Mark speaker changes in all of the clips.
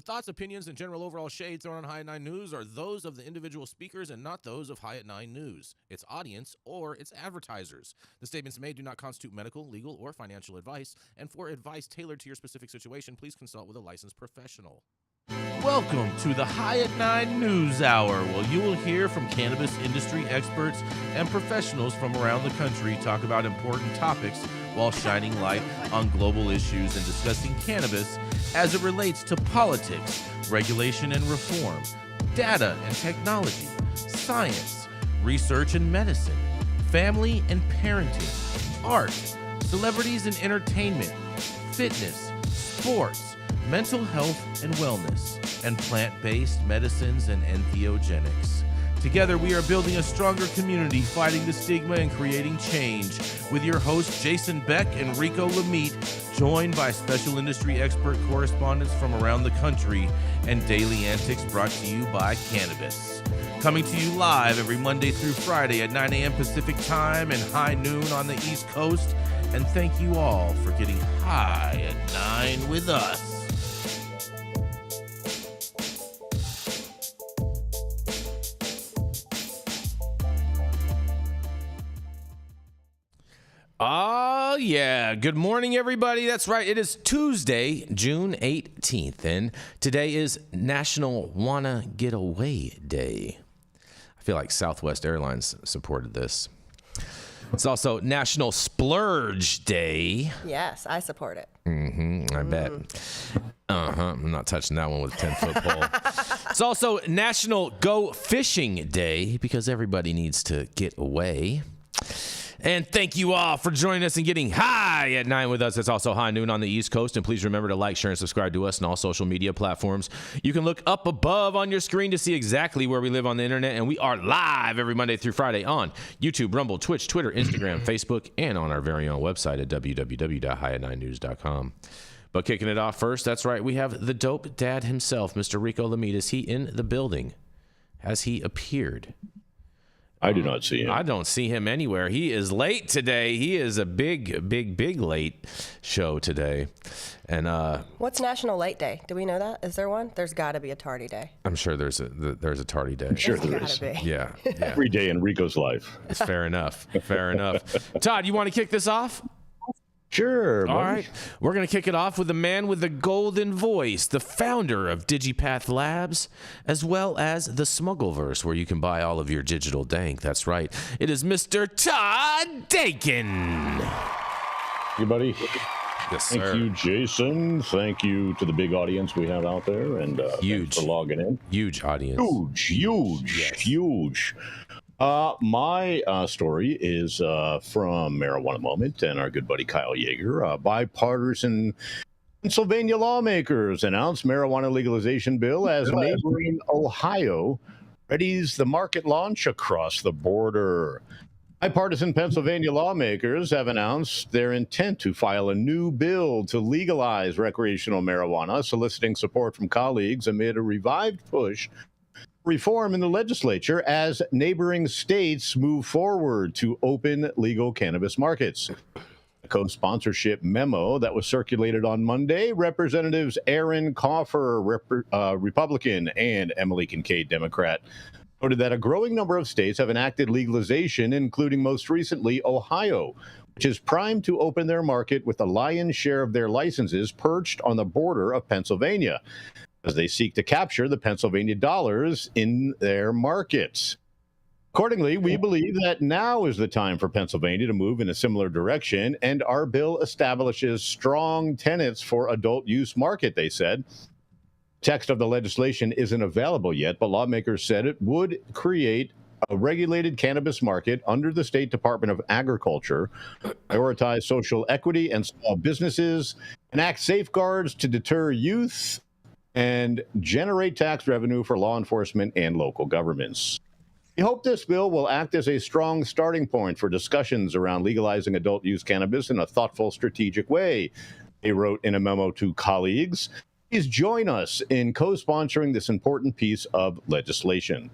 Speaker 1: thoughts, opinions, and general overall shade thrown on High at 9 News are those of the individual speakers and not those of High at 9 News, its audience, or its advertisers. The statements made do not constitute medical, legal, or financial advice, and for advice tailored to your specific situation, please consult with a licensed professional. Welcome to the High at 9 News Hour, where you will hear from cannabis industry experts and professionals from around the country talk about important topics while shining light on global issues and discussing cannabis as it relates to politics, regulation and reform, data and technology, science, research and medicine, family and parenting, art, celebrities and entertainment, fitness, sports, mental health and wellness, and plant-based medicines and entheogenics. Together, we are building a stronger community, fighting the stigma and creating change. With your hosts, Jason Beck and Rico Lamitte, joined by special industry expert correspondents from around the country, and daily antics brought to you by Cannabis. Coming to you live every Monday through Friday at 9 a.m. Pacific Time and high noon on the East Coast. And thank you all for getting high at 9 with us. Oh, yeah. Good morning, everybody. That's right. It is Tuesday, June 18th, and today is National Wanna Get Away Day. I feel like Southwest Airlines supported this. It's also National Splurge Day.
Speaker 2: Yes, I support it.
Speaker 1: I bet. I'm not touching that one with a 10-foot pole. It's also National Go Fishing Day because everybody needs to get away. And thank you all for joining us and getting high at 9 with us. It's also high noon on the East Coast. And please remember to like, share, and subscribe to us on all social media platforms. You can look up above on your screen to see exactly where we live on the internet. And we are live every Monday through Friday on YouTube, Rumble, Twitch, Twitter, Instagram, Facebook, and on our very own website at www.highat9news.com. But kicking it off first, that's right, we have the dope dad himself, Mr. Rico Lamitte. Is he in the building? Has he appeared?
Speaker 3: I do not see him.
Speaker 1: I don't see him anywhere. He is late today. He is a big late show today. And
Speaker 2: what's National Late Day? Do we know that? Is there one? There's got to be a tardy day.
Speaker 1: I'm sure there's a tardy day.
Speaker 3: I'm sure there is.
Speaker 1: Yeah.
Speaker 3: Every day in Rico's life.
Speaker 1: It's fair enough. Fair enough. Todd, you want to kick this off?
Speaker 3: Sure.
Speaker 1: All right. We're going to kick it off with the man with the golden voice, the founder of Digipath Labs, as well as the Smuggleverse, where you can buy all of your digital dank. That's right. It is Mr. Todd Denkin.
Speaker 3: Hey, buddy.
Speaker 1: Yes, sir.
Speaker 3: Thank you, Jason. Thank you to the big audience we have out there. And
Speaker 1: huge.
Speaker 3: Thanks for logging in.
Speaker 1: Huge audience.
Speaker 3: Huge. My story is from Marijuana Moment and our good buddy Kyle Yeager. Bipartisan Pennsylvania lawmakers announced marijuana legalization bill as neighboring Ohio readies the market launch across the border. Bipartisan Pennsylvania lawmakers have announced their intent to file a new bill to legalize recreational marijuana, soliciting support from colleagues amid a revived push reform in the legislature as neighboring states move forward to open legal cannabis markets. A co-sponsorship memo that was circulated on Monday, Representatives Aaron Coffer, Republican, and Emily Kincaid, Democrat, noted that a growing number of states have enacted legalization, including most recently Ohio, which is primed to open their market with the lion's share of their licenses perched on the border of Pennsylvania, as they seek to capture the Pennsylvania dollars in their markets. Accordingly, we believe that now is the time for Pennsylvania to move in a similar direction, and our bill establishes strong tenets for adult use market, they said. Text of the legislation isn't available yet, but lawmakers said it would create a regulated cannabis market under the State Department of Agriculture, prioritize social equity and small businesses, enact safeguards to deter youth, and generate tax revenue for law enforcement and local governments. We hope this bill will act as a strong starting point for discussions around legalizing adult use cannabis in a thoughtful, strategic way, they wrote in a memo to colleagues. Please join us in co-sponsoring this important piece of legislation.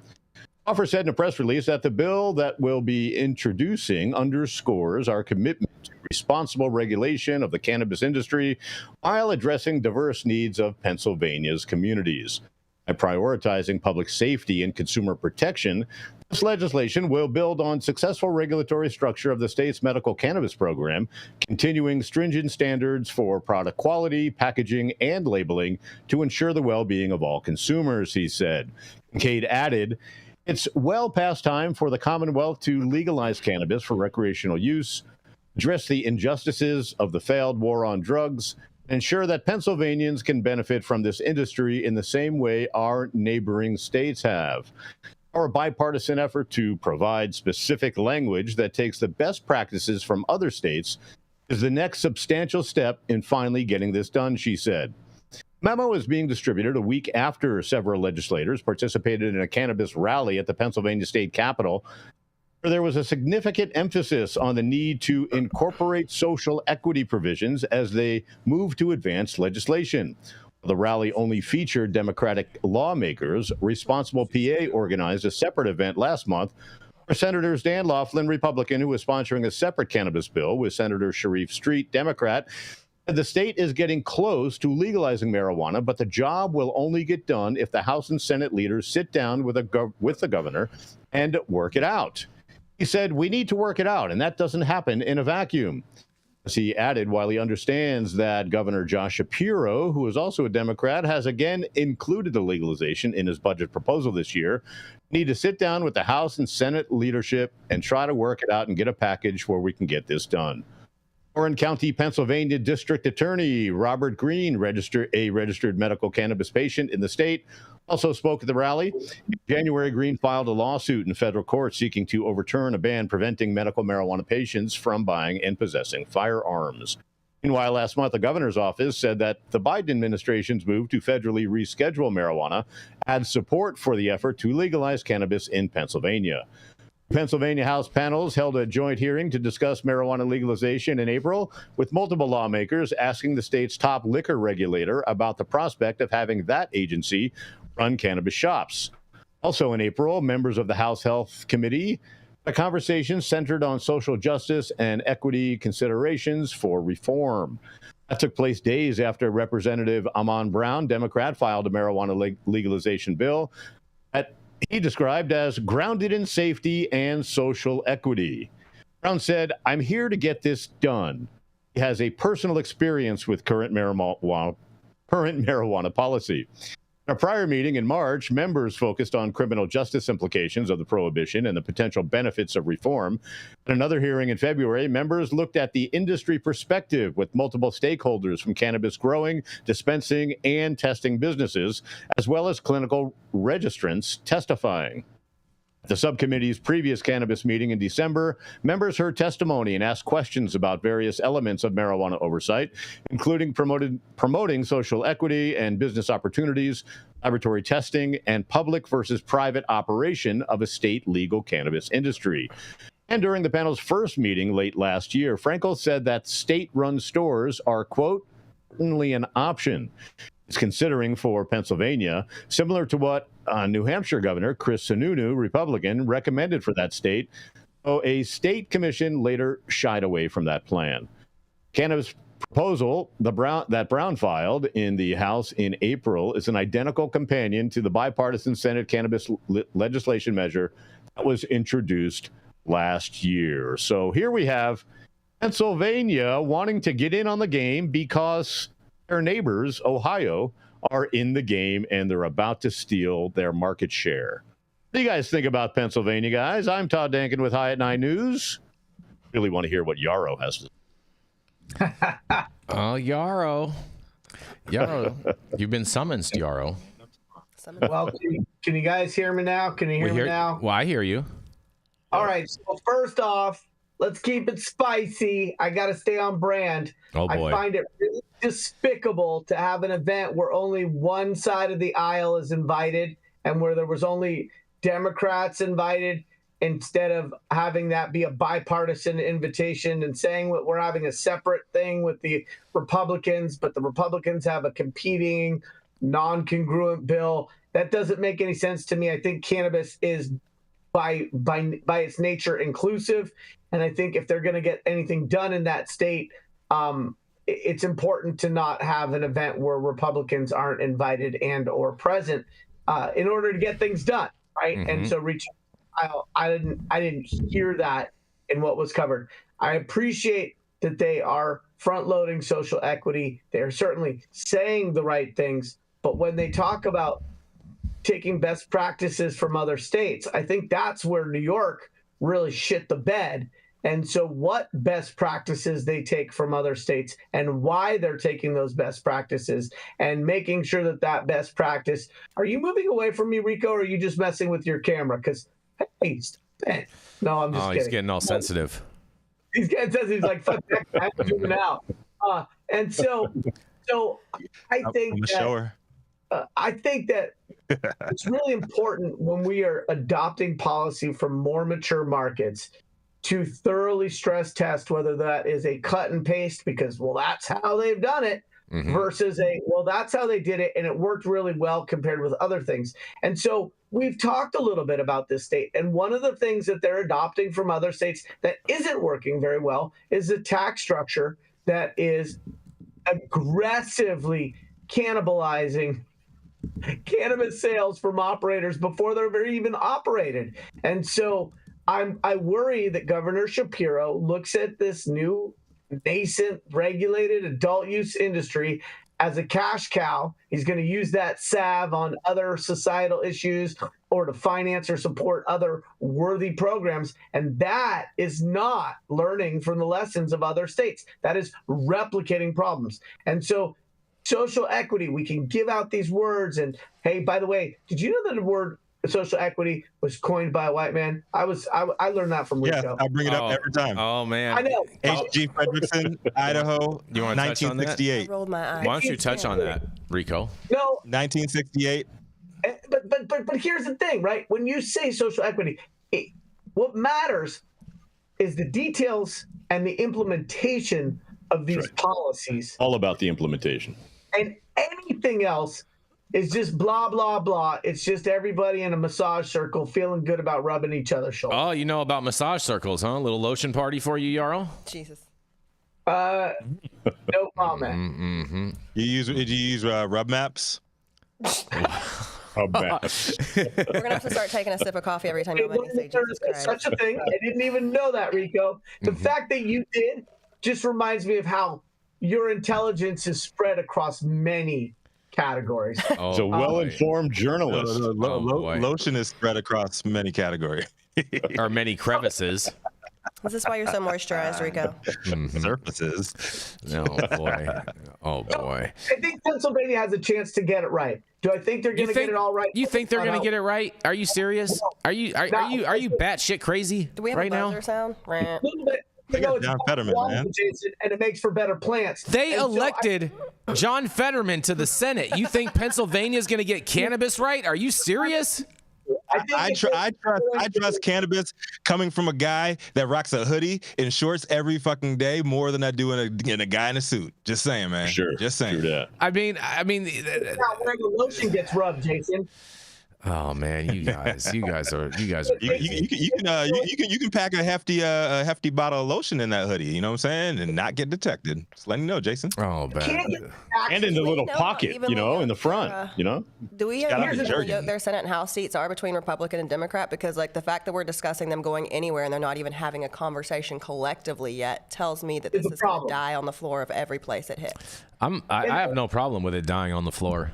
Speaker 3: Offer said in a press release that the bill that will be introducing underscores our commitment to responsible regulation of the cannabis industry while addressing diverse needs of Pennsylvania's communities. By prioritizing public safety and consumer protection, this legislation will build on successful regulatory structure of the state's medical cannabis program, continuing stringent standards for product quality, packaging, and labeling to ensure the well-being of all consumers, he said. Kincaid added, "It's well past time for the Commonwealth to legalize cannabis for recreational use, address the injustices of the failed war on drugs, and ensure that Pennsylvanians can benefit from this industry in the same way our neighboring states have. Our bipartisan effort to provide specific language that takes the best practices from other states is the next substantial step in finally getting this done," she said. Memo is being distributed a week after several legislators participated in a cannabis rally at the Pennsylvania State Capitol, where there was a significant emphasis on the need to incorporate social equity provisions as they move to advance legislation. The rally only featured Democratic lawmakers. Responsible PA organized a separate event last month where Senators Dan Laughlin, Republican, who was sponsoring a separate cannabis bill with Senator Sharif Street, Democrat. The state is getting close to legalizing marijuana, but the job will only get done if the House and Senate leaders sit down with the governor and work it out. He said, "We need to work it out, and that doesn't happen in a vacuum." As he added, while he understands that Governor Josh Shapiro, who is also a Democrat, has again included the legalization in his budget proposal this year, need to sit down with the House and Senate leadership and try to work it out and get a package where we can get this done. Warren County, Pennsylvania District Attorney Robert Green, a registered medical cannabis patient in the state, also spoke at the rally. In January, Green filed a lawsuit in federal court seeking to overturn a ban preventing medical marijuana patients from buying and possessing firearms. Meanwhile, last month, the governor's office said that the Biden administration's move to federally reschedule marijuana adds support for the effort to legalize cannabis in Pennsylvania. Pennsylvania House panels held a joint hearing to discuss marijuana legalization in April, with multiple lawmakers asking the state's top liquor regulator about the prospect of having that agency run cannabis shops. Also in April, members of the House Health Committee, a conversation centered on social justice and equity considerations for reform. That took place days after Representative Amon Brown, Democrat, filed a marijuana legalization bill that he described as grounded in safety and social equity. Brown said, "I'm here to get this done." He has a personal experience with current marijuana policy. In a prior meeting in March, members focused on criminal justice implications of the prohibition and the potential benefits of reform. In another hearing in February, members looked at the industry perspective with multiple stakeholders from cannabis growing, dispensing, and testing businesses, as well as clinical registrants testifying. At the subcommittee's previous cannabis meeting in December, members heard testimony and asked questions about various elements of marijuana oversight, including promoting social equity and business opportunities, laboratory testing, and public versus private operation of a state legal cannabis industry. And during the panel's first meeting late last year, Frankel said that state-run stores are, quote, certainly an option. It's considering for Pennsylvania, similar to what New Hampshire Governor Chris Sununu, Republican, recommended for that state, though a state commission later shied away from that plan. Cannabis proposal that Brown filed in the House in April is an identical companion to the bipartisan Senate cannabis legislation measure that was introduced last year. So here we have Pennsylvania wanting to get in on the game because their neighbors, Ohio, are in the game and they're about to steal their market share. What do you guys think about Pennsylvania, guys? I'm Todd Denkin with High at 9 News. Really want to hear what Yarrow has to say.
Speaker 1: Oh, Yarrow. Yarrow. You've been summoned, Yarrow.
Speaker 4: Well, can you guys hear me now? Can you hear me now?
Speaker 1: Well, I hear you.
Speaker 4: All right. So first off, let's keep it spicy. I got to stay on brand.
Speaker 1: Oh, boy.
Speaker 4: I find it really despicable to have an event where only one side of the aisle is invited and where there was only Democrats invited instead of having that be a bipartisan invitation and saying we're having a separate thing with the Republicans, but the Republicans have a competing, non-congruent bill. That doesn't make any sense to me. I think cannabis is by its nature inclusive. And I think if they're going to get anything done in that state, it's important to not have an event where Republicans aren't invited and or present in order to get things done, right? And so I didn't hear that in what was covered. I appreciate that they are front-loading social equity. They are certainly saying the right things, but when they talk about taking best practices from other states, I think that's where New York really shit the bed. And so what best practices they take from other states and why they're taking those best practices and making sure that that best practice. Are you moving away from me, Rico, or are you just messing with your camera? Because, hey, stop it. No, I'm just kidding.
Speaker 1: He's getting all sensitive.
Speaker 4: He's getting sensitive. He's like, fuck that guy, I'm zooming out. And so I think I think that it's really important when we are adopting policy from more mature markets to thoroughly stress test whether that is a cut and paste because, well, that's how they've done it, versus well, that's how they did it, and it worked really well compared with other things. And so we've talked a little bit about this state, and one of the things that they're adopting from other states that isn't working very well is a tax structure that is aggressively cannibalizing cannabis sales from operators before they're very even operated. And so I worry that Governor Shapiro looks at this new nascent regulated adult use industry as a cash cow. He's going to use that salve on other societal issues or to finance or support other worthy programs. And that is not learning from the lessons of other states. That is replicating problems. And so social equity, we can give out these words. And hey, by the way, did you know that the word social equity was coined by a white man? I learned that from Rico.
Speaker 5: Yeah, I bring it up every time.
Speaker 1: Oh man,
Speaker 4: I know.
Speaker 5: H.G. Frederickson, Idaho,
Speaker 1: You want to touch on that?
Speaker 5: 1968.
Speaker 2: I rolled my eyes.
Speaker 1: Why don't you touch on that, Rico?
Speaker 4: No,
Speaker 5: 1968.
Speaker 4: but here's the thing, right? When you say social equity, what matters is the details and the implementation of these policies.
Speaker 3: All about the implementation.
Speaker 4: And anything else is just blah, blah, blah. It's just everybody in a massage circle feeling good about rubbing each other's shoulders.
Speaker 1: Oh, you know about massage circles, huh? A little lotion party for you, Yarrow?
Speaker 2: Jesus.
Speaker 4: No comment.
Speaker 5: Did you use rub maps?
Speaker 3: How bad.
Speaker 2: We're going to have to start taking a sip of coffee every time you let me say Jesus Christ.
Speaker 4: Such a thing. I didn't even know that, Rico. The fact that you did just reminds me of how your intelligence is spread across many categories.
Speaker 3: He's a well-informed journalist.
Speaker 5: Lotion is spread across many categories.
Speaker 1: Or many crevices.
Speaker 2: This is why you're so moisturized, Rico.
Speaker 5: Surfaces.
Speaker 1: Oh boy.
Speaker 4: I think Pennsylvania has a chance to get it right. Do I think they're going to get it all right?
Speaker 1: You think they're going to get it right? Are you serious? Are you batshit crazy
Speaker 2: Do we have
Speaker 1: right
Speaker 2: a buzzer
Speaker 1: now?
Speaker 2: sound? Right.
Speaker 5: They got John Fetterman, man.
Speaker 4: Jason, and it makes for better plants.
Speaker 1: They
Speaker 4: And so
Speaker 1: elected John Fetterman to the Senate. You think Pennsylvania's going to get cannabis right? Are you serious?
Speaker 5: I trust cannabis coming from a guy that rocks a hoodie and shorts every fucking day more than I do in a guy in a suit. Just saying, man.
Speaker 3: Sure.
Speaker 5: Just saying.
Speaker 3: True that.
Speaker 1: I mean.
Speaker 4: Not where the lotion gets rubbed, Jason.
Speaker 1: Oh man, you guys are.
Speaker 5: You can pack a hefty bottle of lotion in that hoodie. You know what I'm saying, and not get detected. Just letting you know, Jason.
Speaker 1: Oh, bad.
Speaker 3: And in the little
Speaker 2: know
Speaker 3: pocket,
Speaker 2: evenly
Speaker 3: in the front,
Speaker 2: Do we
Speaker 5: gotta
Speaker 2: have
Speaker 5: be jerking.
Speaker 2: their Senate and House seats are between Republican and Democrat? Because like the fact that we're discussing them going anywhere and they're not even having a conversation collectively yet tells me that this is going to die on the floor of every place it hits.
Speaker 1: I have no problem with it dying on the floor.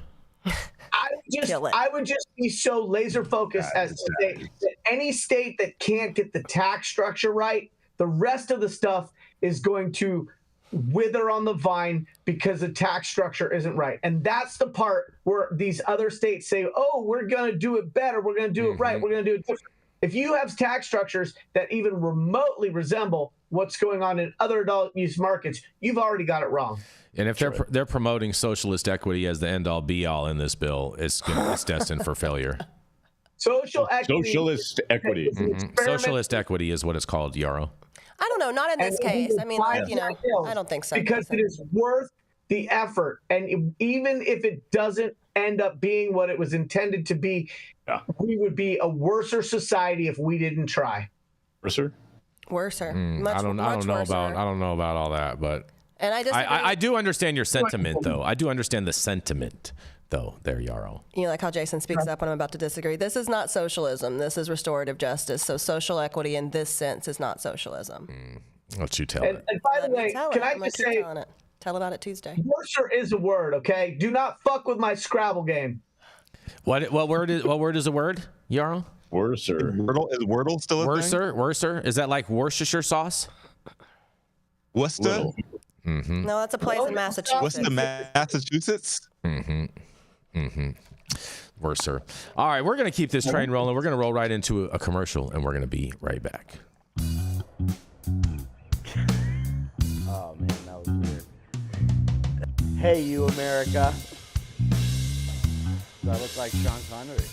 Speaker 4: I would just be so laser focused as to say that any state that can't get the tax structure right, the rest of the stuff is going to wither on the vine because the tax structure isn't right. And that's the part where these other states say, oh, we're going to do it better. We're going to do it right. We're going to do it different. If you have tax structures that even remotely resemble what's going on in other adult use markets, you've already got it wrong.
Speaker 1: And if they're promoting socialist equity as the end all be all in this bill, it's destined for failure.
Speaker 3: Socialist equity.
Speaker 1: Socialist equity is what it's called, Yarrow.
Speaker 2: I don't know, not in this case. I mean, I don't think so.
Speaker 4: Because it is worth the effort. And even if it doesn't end up being what it was intended to be, we would be a worser society if we didn't try.
Speaker 3: Worser?
Speaker 2: Worser.
Speaker 1: I don't know about all that, but
Speaker 2: and
Speaker 1: I do understand your sentiment, though. I do understand the sentiment, though, there, Yarrow.
Speaker 2: You know, like how Jason speaks up when I'm about to disagree. This is not socialism. This is restorative justice. So social equity in this sense is not socialism.
Speaker 1: What you tell it.
Speaker 4: And by the way, can I just say,
Speaker 2: tell about it Tuesday.
Speaker 4: Worser is a word, okay? Do not fuck with my Scrabble game.
Speaker 1: What word is a word, Yarrow?
Speaker 3: Worser.
Speaker 5: Is Wordle still a thing?
Speaker 1: Worser? Is that like Worcestershire sauce?
Speaker 5: Worcester?
Speaker 1: Mm-hmm.
Speaker 2: No, that's a place in Massachusetts.
Speaker 5: Worcester, Massachusetts?
Speaker 1: Worser. All right, we're going to keep this train rolling. We're going to roll right into a commercial, and we're going to be right back.
Speaker 6: Oh, man, that was weird. Hey, you, America. Do I look like Sean Connery?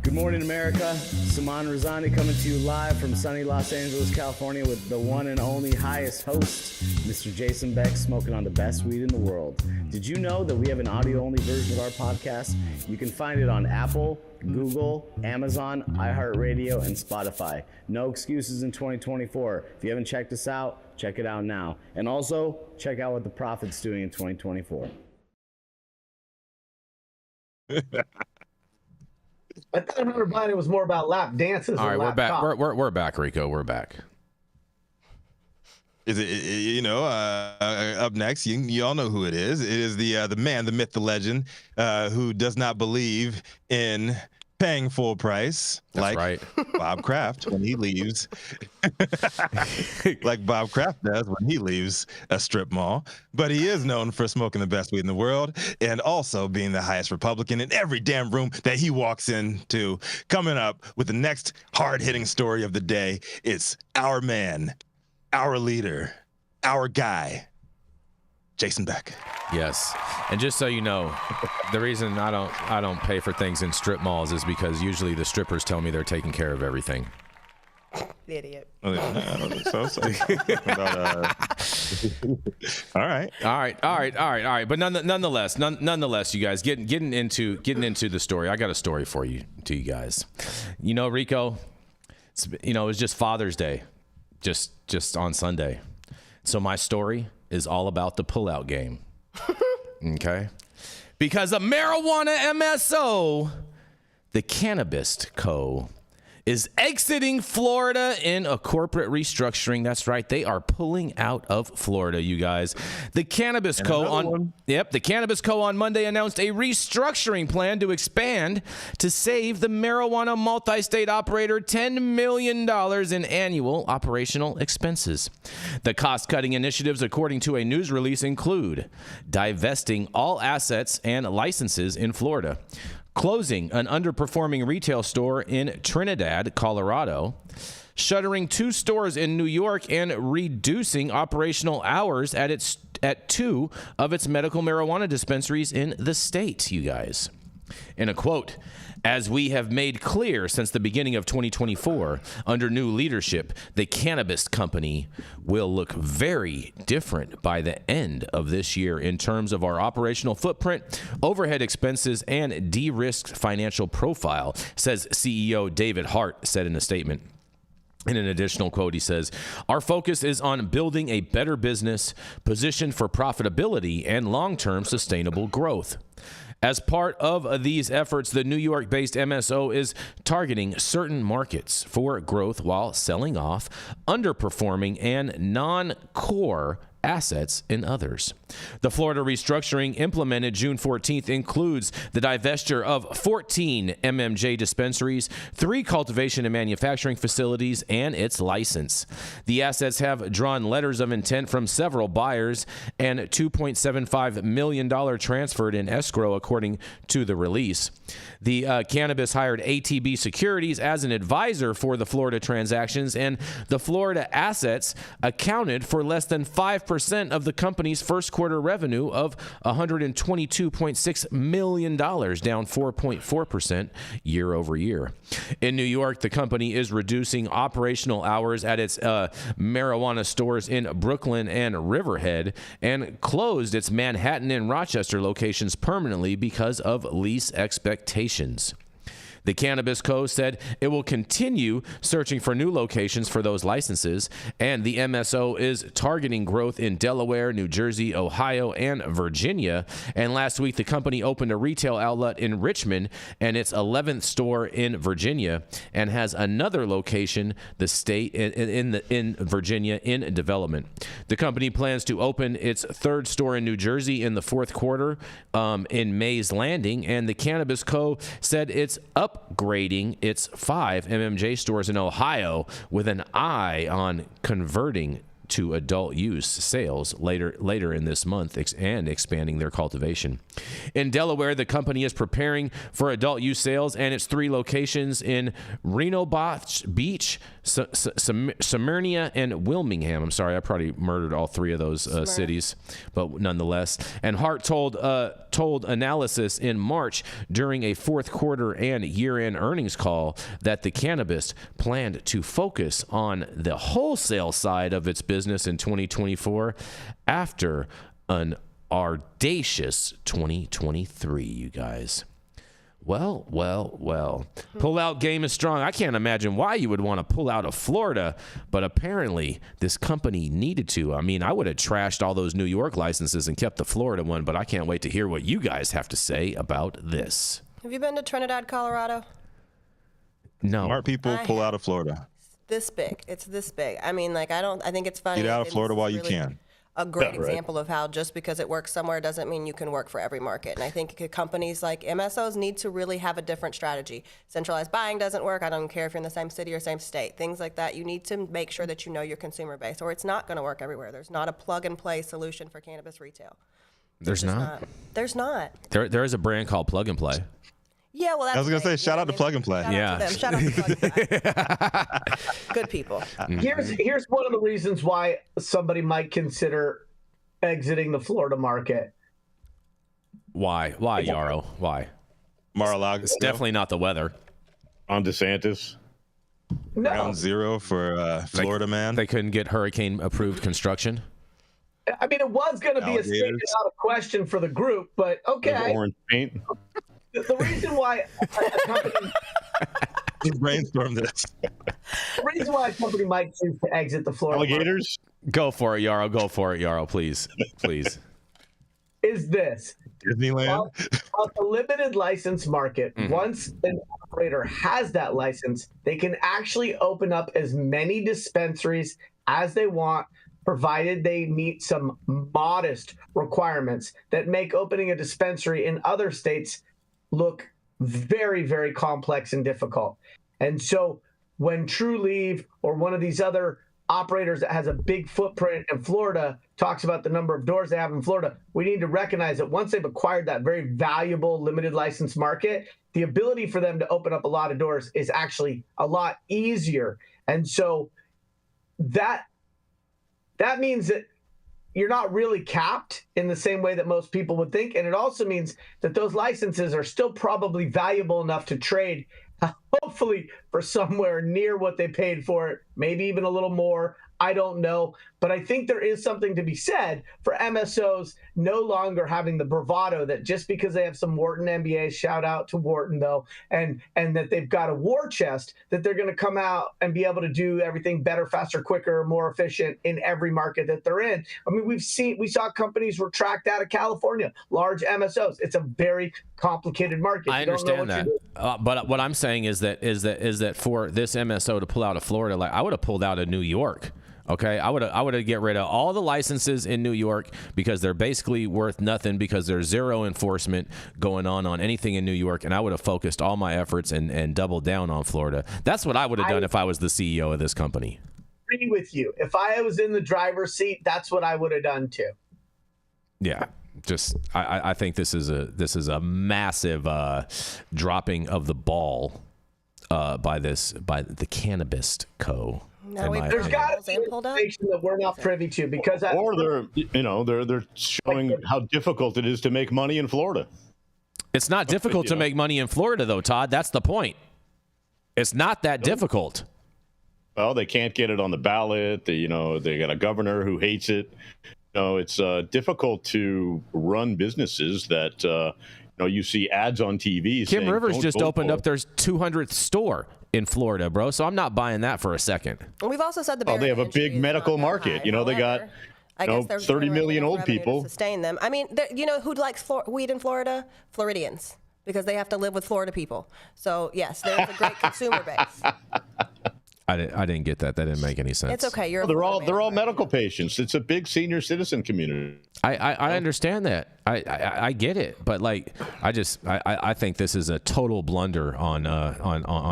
Speaker 6: Good morning, America. Saman Razani coming to you live from sunny Los Angeles, California with the one and only highest host, Mr. Jason Beck, smoking on the best weed in the world. Did you know that we have an audio-only version of our podcast? You can find it on Apple, Google, Amazon, iHeartRadio, and Spotify. No excuses in 2024. If you haven't checked us out, check it out now. And also, check out what the Prophet's doing in 2024.
Speaker 4: I thought Hunter Biden was more about lap dances.
Speaker 1: All right,
Speaker 4: we're
Speaker 1: back. We're back, Rico. We're back.
Speaker 5: Is it, up next, you all know who it is. It is the man, the myth, the legend, who does not believe in paying full price.
Speaker 1: That's right.
Speaker 5: Bob Kraft when he leaves. Like Bob Kraft does when he leaves a strip mall. But he is known for smoking the best weed in the world and also being the highest Republican in every damn room that he walks into. Coming up with the next hard-hitting story of the day, it's our man, our leader, our guy, Jason Beck.
Speaker 1: Yes, and just so you know, the reason I don't pay for things in strip malls is because usually the strippers tell me they're taking care of everything.
Speaker 2: The idiot.
Speaker 5: Oh, yeah, no, I don't think so. All right.
Speaker 1: But nonetheless, you guys getting into the story. I got a story for you guys. You know, Rico, it was just Father's Day, just on Sunday. So my story is all about the pullout game. Okay? Because a marijuana MSO, the Cannabis Co., is exiting Florida in a corporate restructuring. That's right. They are pulling out of Florida, you guys. The Cannabis Co. on Monday announced a restructuring plan to expand to save the marijuana multi-state operator $10 million in annual operational expenses. The cost-cutting initiatives, according to a news release, include divesting all assets and licenses in Florida, closing an underperforming retail store in Trinidad, Colorado, shuttering 2 stores in New York, and reducing operational hours at 2 of its medical marijuana dispensaries in the state, you guys. In a quote, "As we have made clear since the beginning of 2024, under new leadership, the Cannabis Company will look very different by the end of this year in terms of our operational footprint, overhead expenses, and de-risked financial profile," says CEO David Hart said in a statement. In an additional quote, he says, "Our focus is on building a better business positioned for profitability and long-term sustainable growth. As part of these efforts, the New York-based MSO is targeting certain markets for growth while selling off underperforming and non-core assets in others. The Florida restructuring implemented June 14th includes the divestiture of 14 MMJ dispensaries, 3 cultivation and manufacturing facilities, and its license. The assets have drawn letters of intent from several buyers and $2.75 million transferred in escrow, according to the release. The Cannabis hired ATB Securities as an advisor for the Florida transactions, and the Florida assets accounted for less than 5% of the company's first quarter revenue of $122.6 million, down 4.4% year over year. In New York, the company is reducing operational hours at its marijuana stores in Brooklyn and Riverhead and closed its Manhattan and Rochester locations permanently because of lease expectations. The Cannabis Co. said it will continue searching for new locations for those licenses, and the MSO is targeting growth in Delaware, New Jersey, Ohio, and Virginia. And last week, the company opened a retail outlet in Richmond and its 11th store in Virginia, and has another location, the state in Virginia, in development. The company plans to open its third store in New Jersey in the fourth quarter in Mays Landing, and the Cannabis Co. said it's upgrading its 5 MMJ stores in Ohio with an eye on converting to adult use sales later in this month and expanding their cultivation. In Delaware, the company is preparing for adult use sales, and its 3 locations in Reno Beach, Smyrna, and Wilmington. I'm sorry, I probably murdered all 3 of those cities, but nonetheless. And Hart told Analysis in March during a fourth quarter and year-end earnings call that the Cannabis planned to focus on the wholesale side of its business in 2024 after an audacious 2023, you guys. Well. Pull-out game is strong. I can't imagine why you would want to pull out of Florida, but apparently this company needed to. I mean, I would have trashed all those New York licenses and kept the Florida one, but I can't wait to hear what you guys have to say about this.
Speaker 2: Have you been to Trinidad, Colorado?
Speaker 1: No.
Speaker 5: Smart people pull out of Florida.
Speaker 2: This big. It's this big. I mean, like, I think it's funny.
Speaker 5: Get out of Florida while you can.
Speaker 2: A great example of how just because it works somewhere doesn't mean you can work for every market. And I think companies like MSOs need to really have a different strategy. Centralized buying doesn't work. I don't care if you're in the same city or same state. Things like that. You need to make sure that you know your consumer base, or it's not going to work everywhere. There's not a plug-and-play solution for cannabis retail.
Speaker 1: There's not.
Speaker 2: There's not.
Speaker 1: There is a brand called Plug and Play.
Speaker 2: Yeah, well, that's
Speaker 5: I was going to say, shout out to Plug and Play.
Speaker 2: Shout out to Plug and Play. Good people.
Speaker 4: Here's one of the reasons why somebody might consider exiting the Florida market.
Speaker 1: Why, Yarrow? Why?
Speaker 5: Mar-a-Lago.
Speaker 1: It's definitely not the weather.
Speaker 3: On DeSantis.
Speaker 4: No.
Speaker 5: Ground zero for Florida, man.
Speaker 1: They couldn't get hurricane-approved construction.
Speaker 4: I mean, it was going to be a statement out of question for the group, but okay.
Speaker 3: Orange paint.
Speaker 4: The reason why a company
Speaker 5: brainstorm this.
Speaker 4: The reason why a company might choose to exit the Florida
Speaker 3: alligators.
Speaker 1: Go for it, Yarrow. Go for it, Yarrow. Please.
Speaker 4: Is this
Speaker 5: Disneyland?
Speaker 4: on the limited license market? Once an operator has that license, they can actually open up as many dispensaries as they want, provided they meet some modest requirements that make opening a dispensary in other states look very, very complex and difficult. And so when True Leave or one of these other operators that has a big footprint in Florida talks about the number of doors they have in Florida, we need to recognize that once they've acquired that very valuable limited license market, the ability for them to open up a lot of doors is actually a lot easier. And so that means that you're not really capped in the same way that most people would think. And it also means that those licenses are still probably valuable enough to trade, hopefully for somewhere near what they paid for it, maybe even a little more. I don't know. But I think there is something to be said for MSOs no longer having the bravado that just because they have some Wharton MBAs, shout out to Wharton though, and that they've got a war chest, that they're going to come out and be able to do everything better, faster, quicker, more efficient in every market that they're in. I mean, we saw companies retract out of California, large MSOs. It's a very complicated market.
Speaker 1: I understand that. But what I'm saying is that for this MSO to pull out of Florida, like I would have pulled out of New York. Okay, I would have get rid of all the licenses in New York because they're basically worth nothing because there's zero enforcement going on anything in New York, and I would have focused all my efforts and doubled down on Florida. That's what I would have done if I was the CEO of this company.
Speaker 4: I agree with you. If I was in the driver's seat, that's what I would have done too.
Speaker 1: Yeah. Just I think this is a massive dropping of the ball by the Cannabis Co.
Speaker 2: Now
Speaker 1: in
Speaker 2: we've
Speaker 1: my
Speaker 2: got
Speaker 4: There's
Speaker 1: opinion.
Speaker 4: got to be information that we're not privy to because
Speaker 3: Or they're showing how difficult it is to make money in Florida.
Speaker 1: It's not difficult to make money in Florida, though, Todd. That's the point. It's not that difficult.
Speaker 3: Well, they can't get it on the ballot. They got a governor who hates it. It's difficult to run businesses that you see ads on TV.
Speaker 1: Kim
Speaker 3: saying,
Speaker 1: Rivers
Speaker 3: "Don't
Speaker 1: just
Speaker 3: vote
Speaker 1: opened
Speaker 3: for
Speaker 1: up their 200th store in Florida, bro. So I'm not buying that for a second.
Speaker 2: We've also said the
Speaker 3: Well, they
Speaker 2: barrier
Speaker 3: have a
Speaker 2: to entry
Speaker 3: big
Speaker 2: is
Speaker 3: medical
Speaker 2: not that
Speaker 3: market.
Speaker 2: high.
Speaker 3: They got
Speaker 2: However, I guess they're
Speaker 3: 30 million
Speaker 2: generating enough
Speaker 3: old
Speaker 2: revenue
Speaker 3: people.
Speaker 2: to sustain them. I mean, you know who likes weed in Florida? Floridians, because they have to live with Florida people. So yes, there's a great consumer base.
Speaker 1: I didn't get that. That didn't make any sense.
Speaker 2: It's okay.
Speaker 3: They're all medical patients. It's a big senior citizen community.
Speaker 1: I understand that. I get it, but I think this is a total blunder on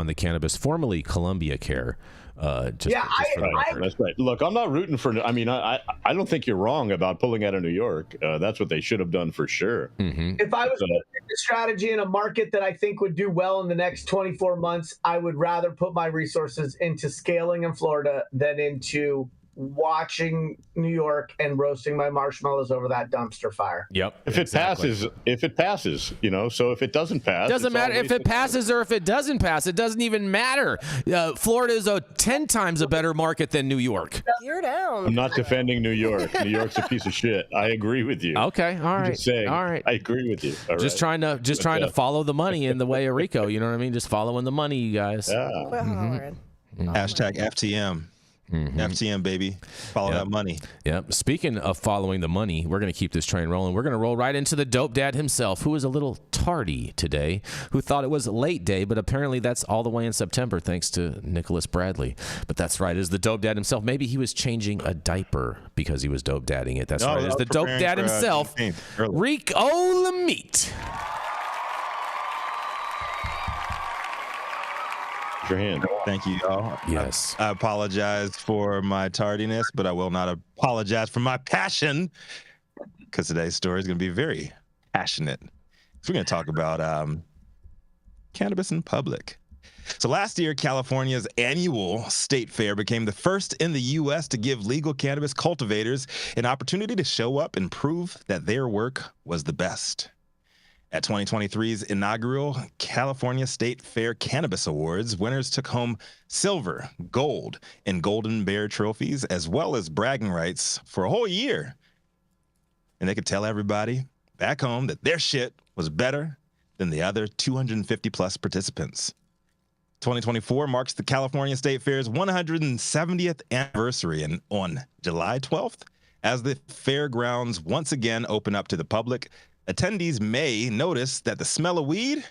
Speaker 1: the cannabis, formerly Columbia Care. That's
Speaker 3: right. Look, I'm not rooting for. I mean, I don't think you're wrong about pulling out of New York. That's what they should have done for sure.
Speaker 1: Mm-hmm.
Speaker 4: If I was looking at the strategy in a market that I think would do well in the next 24 months, I would rather put my resources into scaling in Florida than into watching New York and roasting my marshmallows over that dumpster fire.
Speaker 1: Yep.
Speaker 3: If it passes, so if it doesn't pass,
Speaker 1: doesn't matter if it passes or if it doesn't pass. It doesn't even matter. Florida is 10 times a better market than New York.
Speaker 2: You're down.
Speaker 3: I'm not defending New York. New York's a piece of shit. I agree with you.
Speaker 1: Okay. All right.
Speaker 3: I'm just saying,
Speaker 1: all right.
Speaker 3: I agree with you. All
Speaker 1: just
Speaker 3: right.
Speaker 1: trying to follow the money in the way of Rico. You know what I mean? Just following the money, you guys.
Speaker 3: Yeah.
Speaker 5: Hashtag FTM.
Speaker 1: Mm-hmm.
Speaker 5: FTM, baby. Follow that money.
Speaker 1: Yep. Speaking of following the money, we're going to keep this train rolling. We're going to roll right into the dope dad himself, who is a little tardy today, who thought it was late day, but apparently that's all the way in September, thanks to Nicholas Bradley. But that's right, is the dope dad himself. Maybe he was changing a diaper because he was dope dadding it. That's right. It's the dope dad himself, Rico Lamitte.
Speaker 3: Your hand.
Speaker 5: Thank you, y'all.
Speaker 1: Yes.
Speaker 5: I apologize for my tardiness, but I will not apologize for my passion, because today's story is going to be very passionate. So we're going to talk about cannabis in public. So last year, California's annual state fair became the first in the U.S. to give legal cannabis cultivators an opportunity to show up and prove that their work was the best. At 2023's inaugural California State Fair Cannabis Awards, winners took home silver, gold, and golden bear trophies, as well as bragging rights for a whole year. And they could tell everybody back home that their shit was better than the other 250-plus participants. 2024 marks the California State Fair's 170th anniversary, and on July 12th, as the fairgrounds once again open up to the public, attendees may notice that the smell of weed,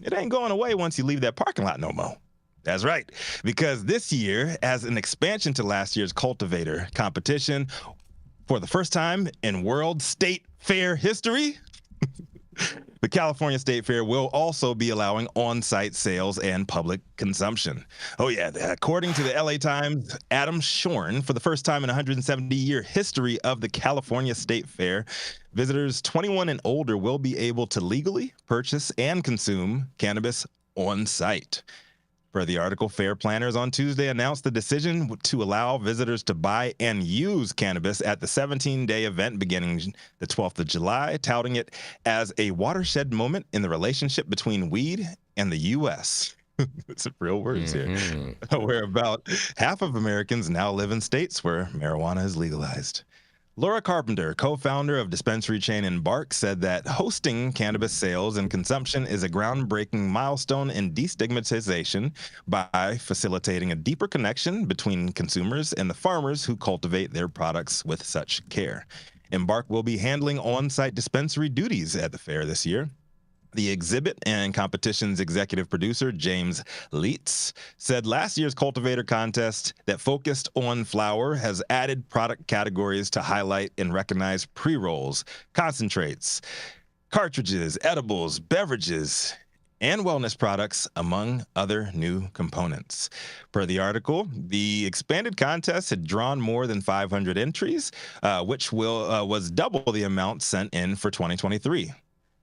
Speaker 5: it ain't going away once you leave that parking lot no more. That's right, because this year, as an expansion to last year's cultivator competition, for the first time in World State Fair history, the California State Fair will also be allowing on-site sales and public consumption. Oh yeah, according to the LA Times, Adam Shorn, for the first time in 170-year history of the California State Fair, visitors 21 and older will be able to legally purchase and consume cannabis on-site. Per the article, fair planners on Tuesday announced the decision to allow visitors to buy and use cannabis at the 17-day event beginning the 12th of July, touting it as a watershed moment in the relationship between weed and the U.S. It's real words here. Where about half of Americans now live in states where marijuana is legalized. Laura Carpenter, co-founder of dispensary chain Embark, said that hosting cannabis sales and consumption is a groundbreaking milestone in destigmatization by facilitating a deeper connection between consumers and the farmers who cultivate their products with such care. Embark will be handling on-site dispensary duties at the fair this year. The exhibit and competition's executive producer, James Leitz, said last year's cultivator contest that focused on flower has added product categories to highlight and recognize pre-rolls, concentrates, cartridges, edibles, beverages, and wellness products, among other new components. Per the article, the expanded contest had drawn more than 500 entries, which was double the amount sent in for 2023.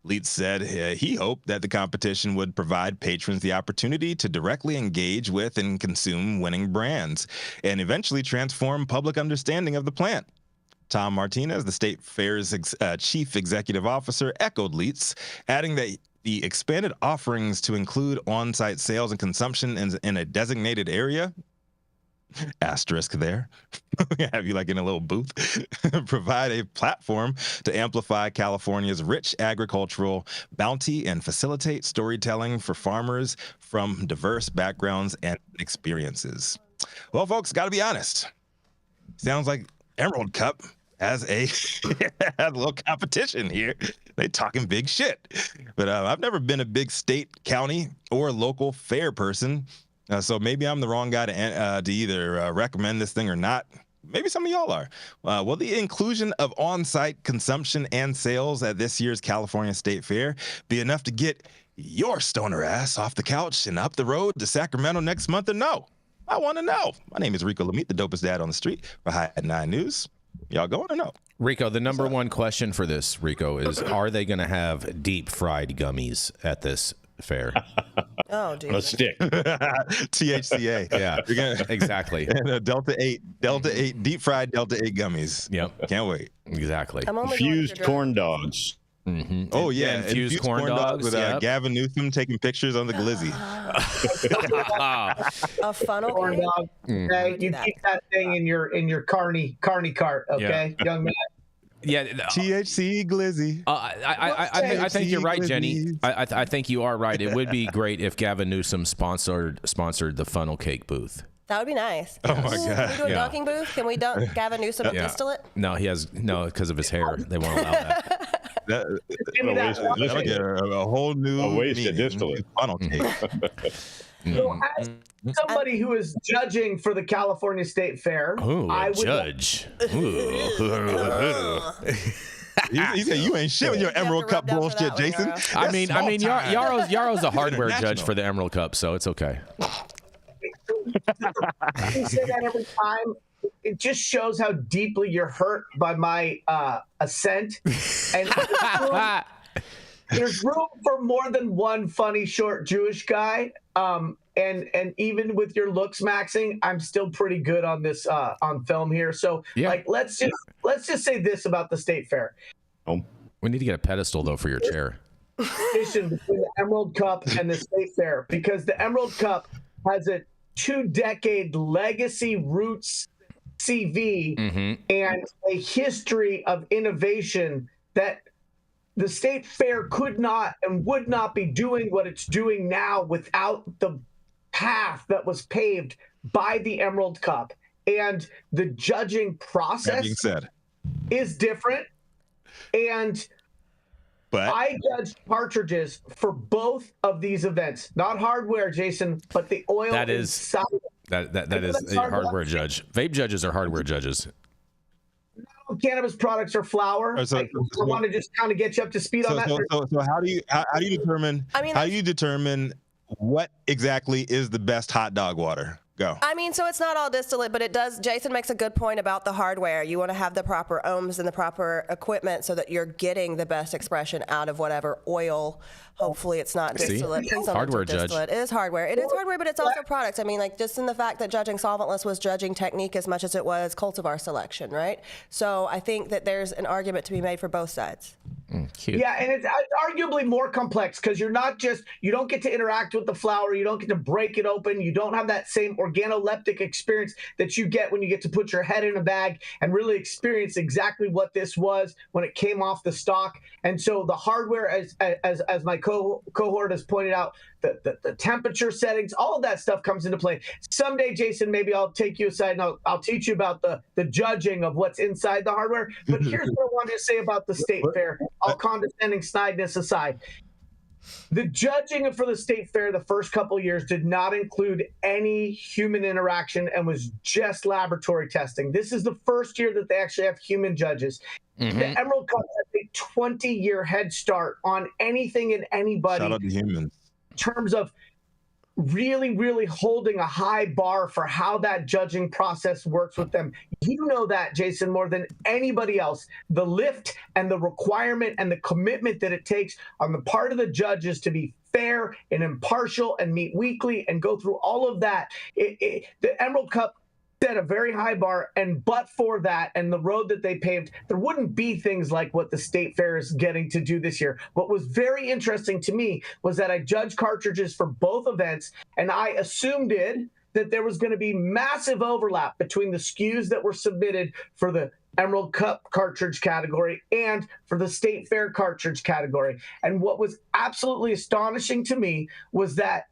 Speaker 5: Leitz said he hoped that the competition would provide patrons the opportunity to directly engage with and consume winning brands and eventually transform public understanding of the plant. Tom Martinez, the State Fair's chief executive officer, echoed Leitz, adding that the expanded offerings to include on-site sales and consumption in a designated area, asterisk there, have you like in a little booth, provide a platform to amplify California's rich agricultural bounty and facilitate storytelling for farmers from diverse backgrounds and experiences. Well, folks, got to be honest. Sounds like Emerald Cup has a little competition here. They talking big shit. But I've never been a big state, county, or local fair person. So maybe I'm the wrong guy to either recommend this thing or not. Maybe some of y'all are. Will the inclusion of on-site consumption and sales at this year's California State Fair be enough to get your stoner ass off the couch and up the road to Sacramento next month or no? I want to know. My name is Rico Lamitte, the dopest dad on the street for High at 9 News. Y'all going or no?
Speaker 1: Rico, the number one question for this, Rico, is are they going to have deep fried gummies at this fair?
Speaker 2: Oh, dude.
Speaker 3: A stick.
Speaker 5: THCA.
Speaker 1: Yeah, exactly.
Speaker 5: And Delta 8, deep fried Delta 8 gummies.
Speaker 1: Yep.
Speaker 5: Can't wait.
Speaker 1: Exactly.
Speaker 2: I'm only
Speaker 3: Infused corn dogs.
Speaker 1: Mm-hmm.
Speaker 5: Oh, yeah.
Speaker 1: Infused corn dogs
Speaker 5: with
Speaker 1: yep.
Speaker 5: Gavin Newsom taking pictures on the glizzy.
Speaker 2: A funnel
Speaker 4: Corn
Speaker 2: cake?
Speaker 4: dog. Okay, you keep that thing in your carny cart. Okay, young man.
Speaker 1: Yeah.
Speaker 5: THC glizzy.
Speaker 1: I think you're right, Jenny. I think you are right. It would be great if Gavin Newsom sponsored the funnel cake booth.
Speaker 2: That would be nice.
Speaker 5: Oh, my
Speaker 2: Can
Speaker 5: God.
Speaker 2: we do a dunking booth? Can we dunk Gavin Newsom distillate?
Speaker 1: No, because of his hair. They won't allow that.
Speaker 4: Give me that.
Speaker 5: That'll get a whole new
Speaker 3: A wasted
Speaker 5: meaning.
Speaker 3: distillate.
Speaker 5: Funnel cake.
Speaker 4: So as somebody who is judging for the California State Fair,
Speaker 1: Ooh,
Speaker 4: I
Speaker 1: a
Speaker 4: would
Speaker 1: judge.
Speaker 5: He said, "You ain't shit with your
Speaker 2: You have to
Speaker 5: Emerald
Speaker 2: rub
Speaker 5: Cup
Speaker 2: down for
Speaker 5: bullshit,
Speaker 2: that one,
Speaker 5: Jason."
Speaker 2: Yarrow.
Speaker 1: I mean, Yarrow's a hardware judge
Speaker 5: International.
Speaker 1: for the Emerald Cup, so it's okay.
Speaker 4: you say that every time. It just shows how deeply you're hurt by my assent. And there's room for more than one funny short Jewish guy. And even with your looks maxing, I'm still pretty good on this on film here. So
Speaker 1: Yeah.
Speaker 4: let's just say this about the State Fair.
Speaker 1: We need to get a pedestal though for your chair.
Speaker 4: Competition between the Emerald Cup and the State Fair, because the Emerald Cup has a 2-decade legacy roots CV and a history of innovation that the State Fair could not and would not be doing what it's doing now without the path that was paved by the Emerald Cup. And the judging
Speaker 5: That
Speaker 4: process
Speaker 5: being said,
Speaker 4: is different. And
Speaker 5: but
Speaker 4: I judged partridges for both of these events. Not hardware, Jason, but the oil
Speaker 1: That is-
Speaker 4: inside.
Speaker 1: That is a hardware judge. Vape judges are hardware judges.
Speaker 4: Cannabis products are flour.
Speaker 5: So-
Speaker 4: I want to just kind of get you up to speed on that.
Speaker 5: So how do you determine?
Speaker 2: I mean,
Speaker 5: how do you determine what exactly is the best hot dog water? Go.
Speaker 2: I mean, so it's not all distillate, but it does. Jason makes a good point about the hardware. You want to have the proper ohms and the proper equipment so that you're getting the best expression out of whatever oil. Hopefully, it's not
Speaker 1: See?
Speaker 2: distillate. Please don't
Speaker 1: Hardware
Speaker 2: mention
Speaker 1: judge.
Speaker 2: distillate. It is hardware. It is hardware, but it's also products. I mean, like just in the fact that judging solventless was judging technique as much as it was cultivar selection, right? So I think that there's an argument to be made for both sides.
Speaker 1: Cute.
Speaker 4: Yeah, and it's arguably more complex because you don't get to interact with the flower, you don't get to break it open, you don't have that same organoleptic experience that you get when you get to put your head in a bag and really experience exactly what this was when it came off the stalk. And so the hardware, as my cohort has pointed out, the temperature settings, all of that stuff comes into play. Someday, Jason, maybe I'll take you aside and I'll teach you about the judging of what's inside the hardware. But here's what I wanted to say about the State Fair, all condescending snideness aside. The judging for the State Fair the first couple years did not include any human interaction and was just laboratory testing. This is the first year that they actually have human judges. The Emerald Cup has a 20-year head start on anything and anybody.
Speaker 5: Shout out to humans.
Speaker 4: In terms of really, really holding a high bar for how that judging process works with them. You know that, Jason, more than anybody else. The lift and the requirement and the commitment that it takes on the part of the judges to be fair and impartial and meet weekly and go through all of that. The Emerald Cup set a very high bar, and but for that and the road that they paved, there wouldn't be things like what the State Fair is getting to do this year. What was very interesting to me was that I judged cartridges for both events, and I assumed that there was going to be massive overlap between the SKUs that were submitted for the Emerald Cup cartridge category and for the State Fair cartridge category. And what was absolutely astonishing to me was that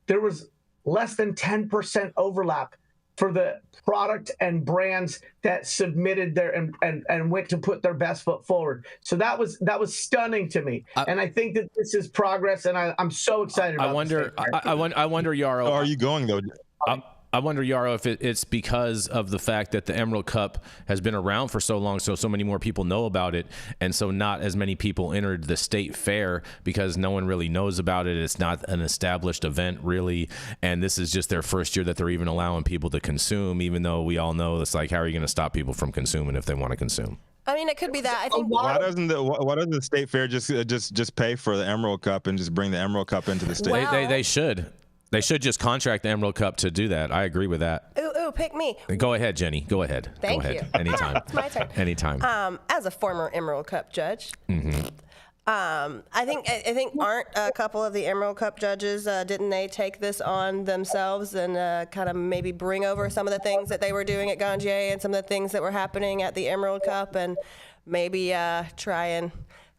Speaker 4: there was less than 10% overlap for the product and brands that submitted their and went to put their best foot forward. So that was stunning to me. And I think that this is progress, and I'm so excited about it.
Speaker 1: I wonder, Yarrow.
Speaker 5: How are you going, though?
Speaker 1: I wonder, Yarrow, if it's because of the fact that the Emerald Cup has been around for so long, so many more people know about it, and so not as many people entered the State Fair because no one really knows about it. It's not an established event, really, and this is just their first year that they're even allowing people to consume, even though we all know it's like, how are you going to stop people from consuming if they want to consume?
Speaker 2: I mean, it could be that. I think.
Speaker 5: Why doesn't the State Fair just pay for the Emerald Cup and just bring the Emerald Cup into the state?
Speaker 2: Well,
Speaker 1: They should. They should just contract the Emerald Cup to do that. I agree with that.
Speaker 2: Ooh, pick me.
Speaker 1: Go ahead, Jenny. Go ahead.
Speaker 2: Thank
Speaker 1: Go ahead.
Speaker 2: you.
Speaker 1: Anytime.
Speaker 2: It's my turn.
Speaker 1: Anytime.
Speaker 2: As a former Emerald Cup judge, I think aren't a couple of the Emerald Cup judges, didn't they take this on themselves and kind of maybe bring over some of the things that they were doing at Ganjier and some of the things that were happening at the Emerald Cup and maybe try and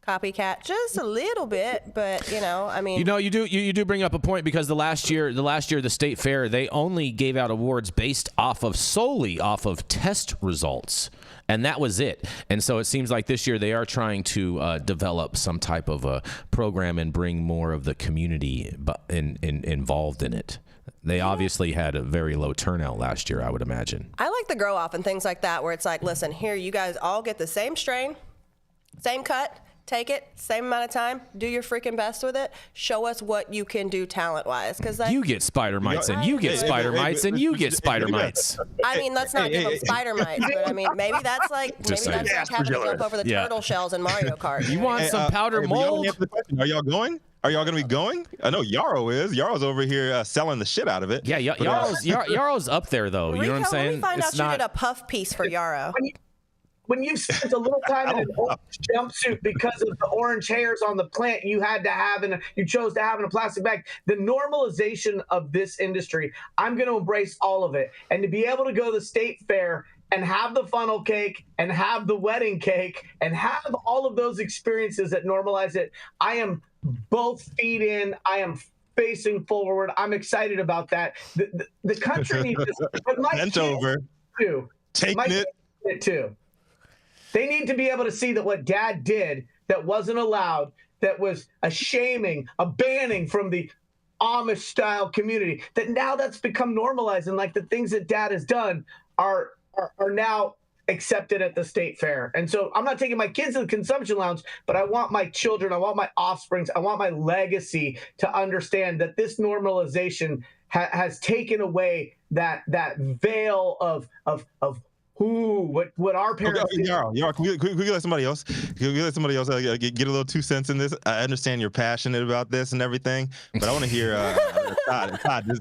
Speaker 2: copycat just a little bit, but I mean,
Speaker 1: you do bring up a point, because the last year the State Fair, they only gave out awards based solely off of test results, and that was it. And so it seems like this year they are trying to develop some type of a program and bring more of the community involved in it. They obviously had a very low turnout last year, I would imagine.
Speaker 2: I like the grow off and things like that, where it's like, listen, here, you guys all get the same strain, same cut. Take it, same amount of time, do your freaking best with it. Show us what you can do talent-wise. Because
Speaker 1: you get spider mites, and you get spider mites, and you get spider mites.
Speaker 2: I mean, let's not give them spider mites, but I mean, maybe that's like having to jump over the turtle shells in Mario Kart.
Speaker 1: You want some powder mold?
Speaker 5: Are y'all going? Are y'all going to be going? I know Yarrow is. Yarrow's over here selling the shit out of it.
Speaker 1: Yeah, Yarrow's up there, though. You know what I'm saying?
Speaker 2: Let me find out you did a puff piece for Yarrow.
Speaker 4: When you spent a little time in an orange jumpsuit because of the orange hairs on the plant you chose to have in a plastic bag, the normalization of this industry, I'm going to embrace all of it. And to be able to go to the State Fair and have the funnel cake and have the wedding cake and have all of those experiences that normalize it, I am both feet in. I am facing forward. I'm excited about that. The country needs to, but my
Speaker 5: bent over, taking
Speaker 4: it too. They need to be able to see that what Dad did that wasn't allowed, that was a shaming, a banning from the Amish-style community, that now that's become normalized, and like the things that Dad has done are now accepted at the State Fair. And so I'm not taking my kids to the consumption lounge, but I want my children, I want my offsprings, I want my legacy to understand that this normalization has taken away that veil of what our parents did.
Speaker 5: Yarrow, can we let somebody else? Can we let somebody else get a little 2 cents in this? I understand you're passionate about this and everything, but I want to hear Todd.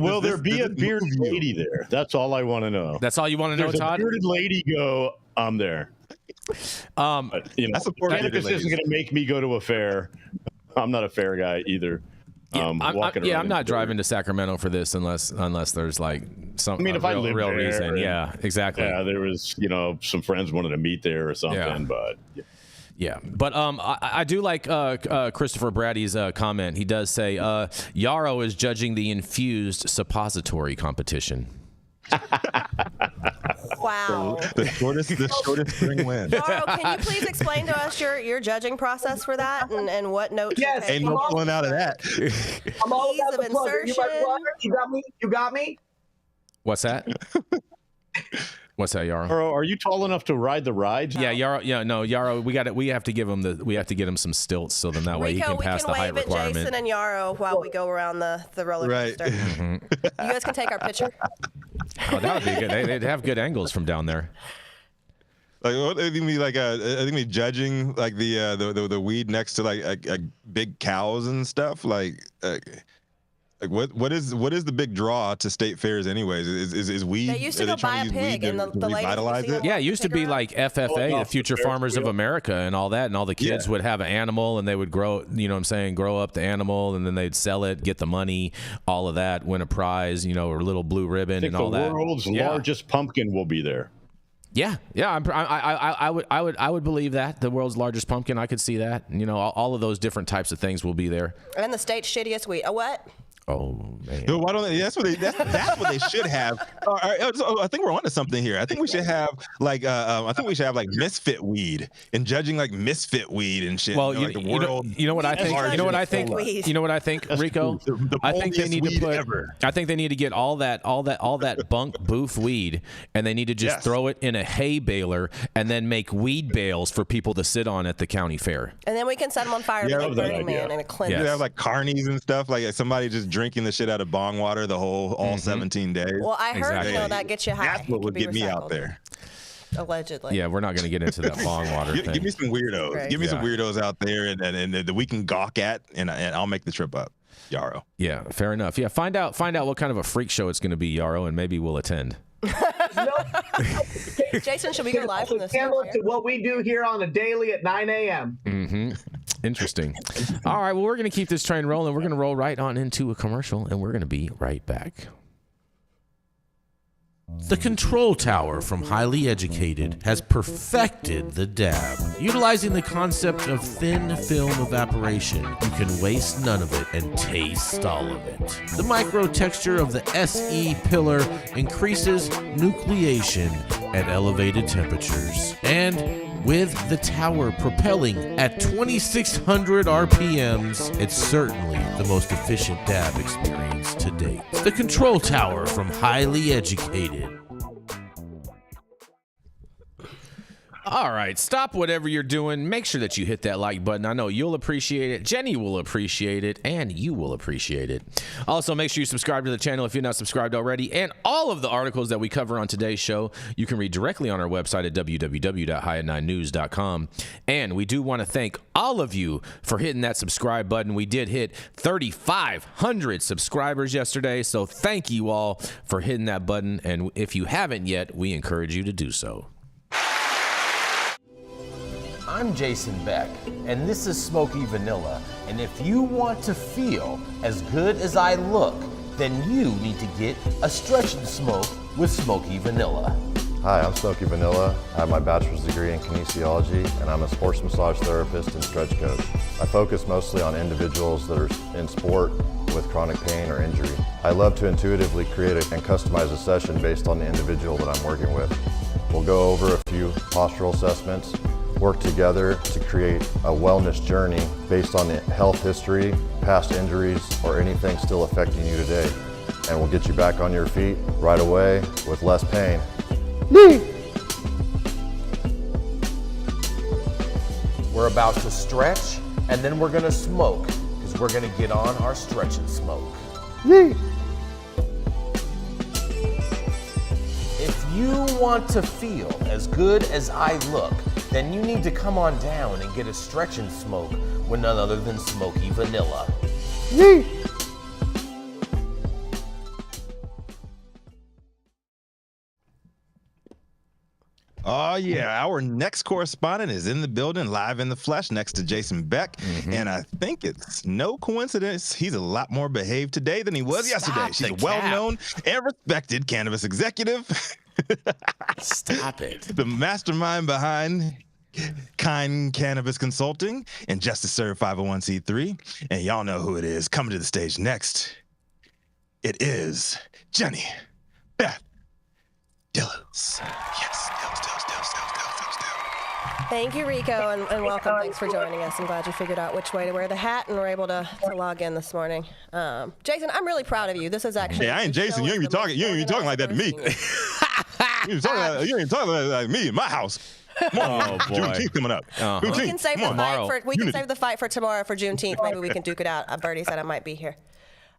Speaker 3: Will there be a bearded lady there? That's all I want to know.
Speaker 1: That's all you want to know, Todd?
Speaker 3: A bearded lady go, I'm there. But, cannabis isn't going to make me go to a fair. I'm not a fair guy either.
Speaker 1: I'm not driving to Sacramento for this unless there's like some
Speaker 3: if I live
Speaker 1: real
Speaker 3: there,
Speaker 1: reason. Yeah, exactly.
Speaker 3: Yeah, there was some friends wanted to meet there or something, but
Speaker 1: but I do like Christopher Brady's comment. He does say Yarrow is judging the infused suppository competition.
Speaker 2: Wow.
Speaker 5: The shortest string wins.
Speaker 2: Yarrow, can you please explain to us your judging process for that and what notes?
Speaker 4: Yes,
Speaker 5: ain't no pulling out of that.
Speaker 4: I'm all
Speaker 2: Ease
Speaker 4: about
Speaker 2: of
Speaker 4: the plug.
Speaker 2: insertion.
Speaker 4: You got me?
Speaker 1: What's that? What's that, Yarrow?
Speaker 3: Yarrow, are you tall enough to ride the rides?
Speaker 1: Yeah, Yarrow. Yeah, no, Yarrow. We have to give him some stilts, so then that way he can pass the height
Speaker 2: wave at
Speaker 1: requirement.
Speaker 2: Jason and Yarrow while we go around the roller coaster.
Speaker 1: Mm-hmm.
Speaker 2: You guys can take our picture.
Speaker 1: Oh, that would be good. They'd have good angles from down there.
Speaker 5: Like, what, I think me judging like the weed next to like big cows and stuff. Like what is the big draw to state fairs anyways? Is weed?
Speaker 2: They used to go buy a pig and the lady
Speaker 5: revitalize it?
Speaker 1: Yeah, it used to be like FFA, the Future Farmers of America, and all that, and all the kids would have an animal and they would grow, you know what I'm saying, grow up the animal, and then they'd sell it, get the money, all of that, win a prize, you know, or a little blue ribbon and all that.
Speaker 3: The world's largest pumpkin will be there.
Speaker 1: Yeah, I would believe that the world's largest pumpkin. I could see that. You know, all of those different types of things will be there.
Speaker 2: And the state's shittiest weed. A what?
Speaker 1: Oh man!
Speaker 5: Yo, why don't they? That's what they should have. I think we're onto something here. I think we should have like misfit weed and judging like misfit weed and shit.
Speaker 1: Well,
Speaker 5: you
Speaker 1: know what I think. You know what I think, Rico. I think they need to put. I think they need to get all that bunk boof weed, and they need to just throw it in a hay baler and then make weed bales for people to sit on at the county fair.
Speaker 2: And then we can set them on fire like Burning Man and a Clint.
Speaker 5: You have like carnies and stuff, like somebody just drinking the shit out of bong water all 17 days.
Speaker 2: Well, I heard, that gets you high.
Speaker 5: That's what would get me out there.
Speaker 2: Allegedly.
Speaker 1: Yeah, we're not going to get into that bong water thing.
Speaker 5: Give me some weirdos. Right. Give me some weirdos out there and that we can gawk at, and I'll make the trip up. Yarrow.
Speaker 1: Yeah, fair enough. Yeah, find out what kind of a freak show it's going to be, Yarrow, and maybe we'll attend.
Speaker 2: Jason, should we go live from this?
Speaker 4: Similar to what we do here on a daily at 9 a.m.
Speaker 1: Mm-hmm. Interesting. All right, well, we're going to keep this train rolling. We're going to roll right on into a commercial, and we're going to be right back. The Control Tower from Highly Educated has perfected the dab. Utilizing the concept of thin film evaporation, you can waste none of it and taste all of it. The micro texture of the SE pillar increases nucleation at elevated temperatures. And with the tower propelling at 2,600 RPMs, it's certainly the most efficient dab experience to date. The Control Tower from Highly Educated. All right, stop whatever you're doing. Make sure that you hit that like button. I know you'll appreciate it. Jenny will appreciate it, and you will appreciate it. Also, make sure you subscribe to the channel if you're not subscribed already. And all of the articles that we cover on today's show, you can read directly on our website at www.highat9news.com. And we do want to thank all of you for hitting that subscribe button. We did hit 3,500 subscribers yesterday, so thank you all for hitting that button. And if you haven't yet, we encourage you to do so. I'm Jason Beck, and this is Smoky Vanilla. And if you want to feel as good as I look, then you need to get a stretch and smoke with Smoky Vanilla.
Speaker 7: Hi, I'm Smoky Vanilla. I have my bachelor's degree in kinesiology, and I'm a sports massage therapist and stretch coach. I focus mostly on individuals that are in sport with chronic pain or injury. I love to intuitively create and customize a session based on the individual that I'm working with. We'll go over a few postural assessments, work together to create a wellness journey based on the health history, past injuries, or anything still affecting you today. And we'll get you back on your feet right away with less pain.
Speaker 1: We're about to stretch, and then we're gonna smoke, because we're gonna get on our stretch and smoke. If you want to feel as good as I look, then you need to come on down and get a stretch and smoke with none other than Smoky Vanilla.
Speaker 5: Oh, yeah. Our next correspondent is in the building, live in the flesh, next to Jason Beck. And I think it's no coincidence he's a lot more behaved today than he was yesterday. She's a well-known and respected cannabis executive.
Speaker 1: Stop it.
Speaker 5: The mastermind behind Kind Cannabis Consulting and Just to Serve 501c3. And y'all know who it is. Coming to the stage next, it is Jenny Beth Dills. Yes.
Speaker 2: Thank you, Rico, and welcome. Thanks for joining us. I'm glad you figured out which way to wear the hat and were able to log in this morning. Jason, I'm really proud of you. This is actually.
Speaker 5: Yeah, I ain't Jason. You ain't be talking. You ain't be talking like that to me. You ain't talking like me in my house. Come on,
Speaker 1: Oh, boy.
Speaker 5: Juneteenth coming up.
Speaker 2: We can save
Speaker 5: Come on.
Speaker 2: save the fight for tomorrow for Juneteenth. Maybe we can duke it out. Birdie said I might be here.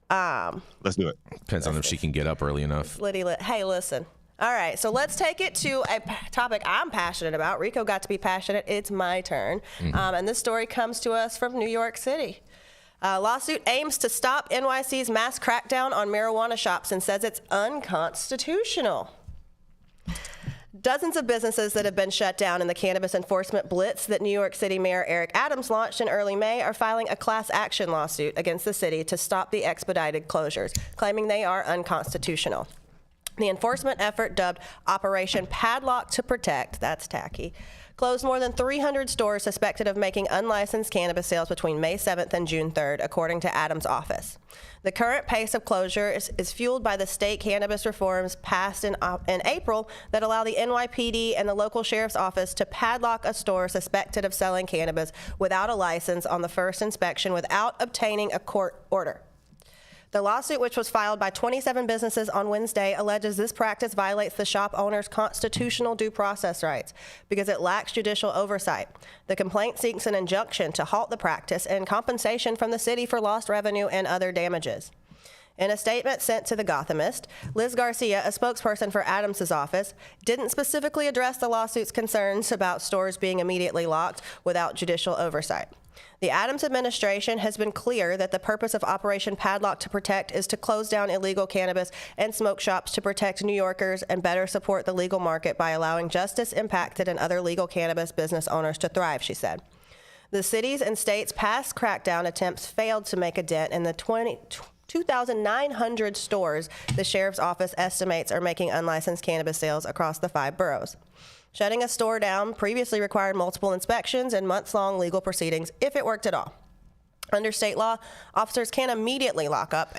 Speaker 5: Let's do it.
Speaker 1: Depends on if she can get up early enough.
Speaker 2: Hey, listen. All right, so let's take it to a topic I'm passionate about. Rico got to be passionate. It's my turn. And this story comes to us from New York City. Lawsuit aims to stop NYC's mass crackdown on marijuana shops and says it's unconstitutional. Dozens of businesses that have been shut down in the cannabis enforcement blitz that New York City Mayor Eric Adams launched in early May are filing a class action lawsuit against the city to stop the expedited closures, claiming they are unconstitutional. The enforcement effort, dubbed Operation Padlock to Protect, that's tacky, closed more than 300 stores suspected of making unlicensed cannabis sales between May 7th and June 3rd, according to Adams' office. The current pace of closure is fueled by the state cannabis reforms passed in April that allow the NYPD and the local sheriff's office to padlock a store suspected of selling cannabis without a license on the first inspection without obtaining a court order. The lawsuit, which was filed by 27 businesses on Wednesday, alleges this practice violates the shop owner's constitutional due process rights because it lacks judicial oversight. The complaint seeks an injunction to halt the practice and compensation from the city for lost revenue and other damages. In a statement sent to The Gothamist, Liz Garcia, a spokesperson for Adams' office, didn't specifically address the lawsuit's concerns about stores being immediately locked without judicial oversight. The Adams administration has been clear that the purpose of Operation Padlock to Protect is to close down illegal cannabis and smoke shops to protect New Yorkers and better support the legal market by allowing justice-impacted and other legal cannabis business owners to thrive, she said. The city's and state's past crackdown attempts failed to make a dent in the 2,900 stores the sheriff's office estimates are making unlicensed cannabis sales across the 5 boroughs. Shutting a store down previously required multiple inspections and months-long legal proceedings if it worked at all. Under state law, officers can immediately lock up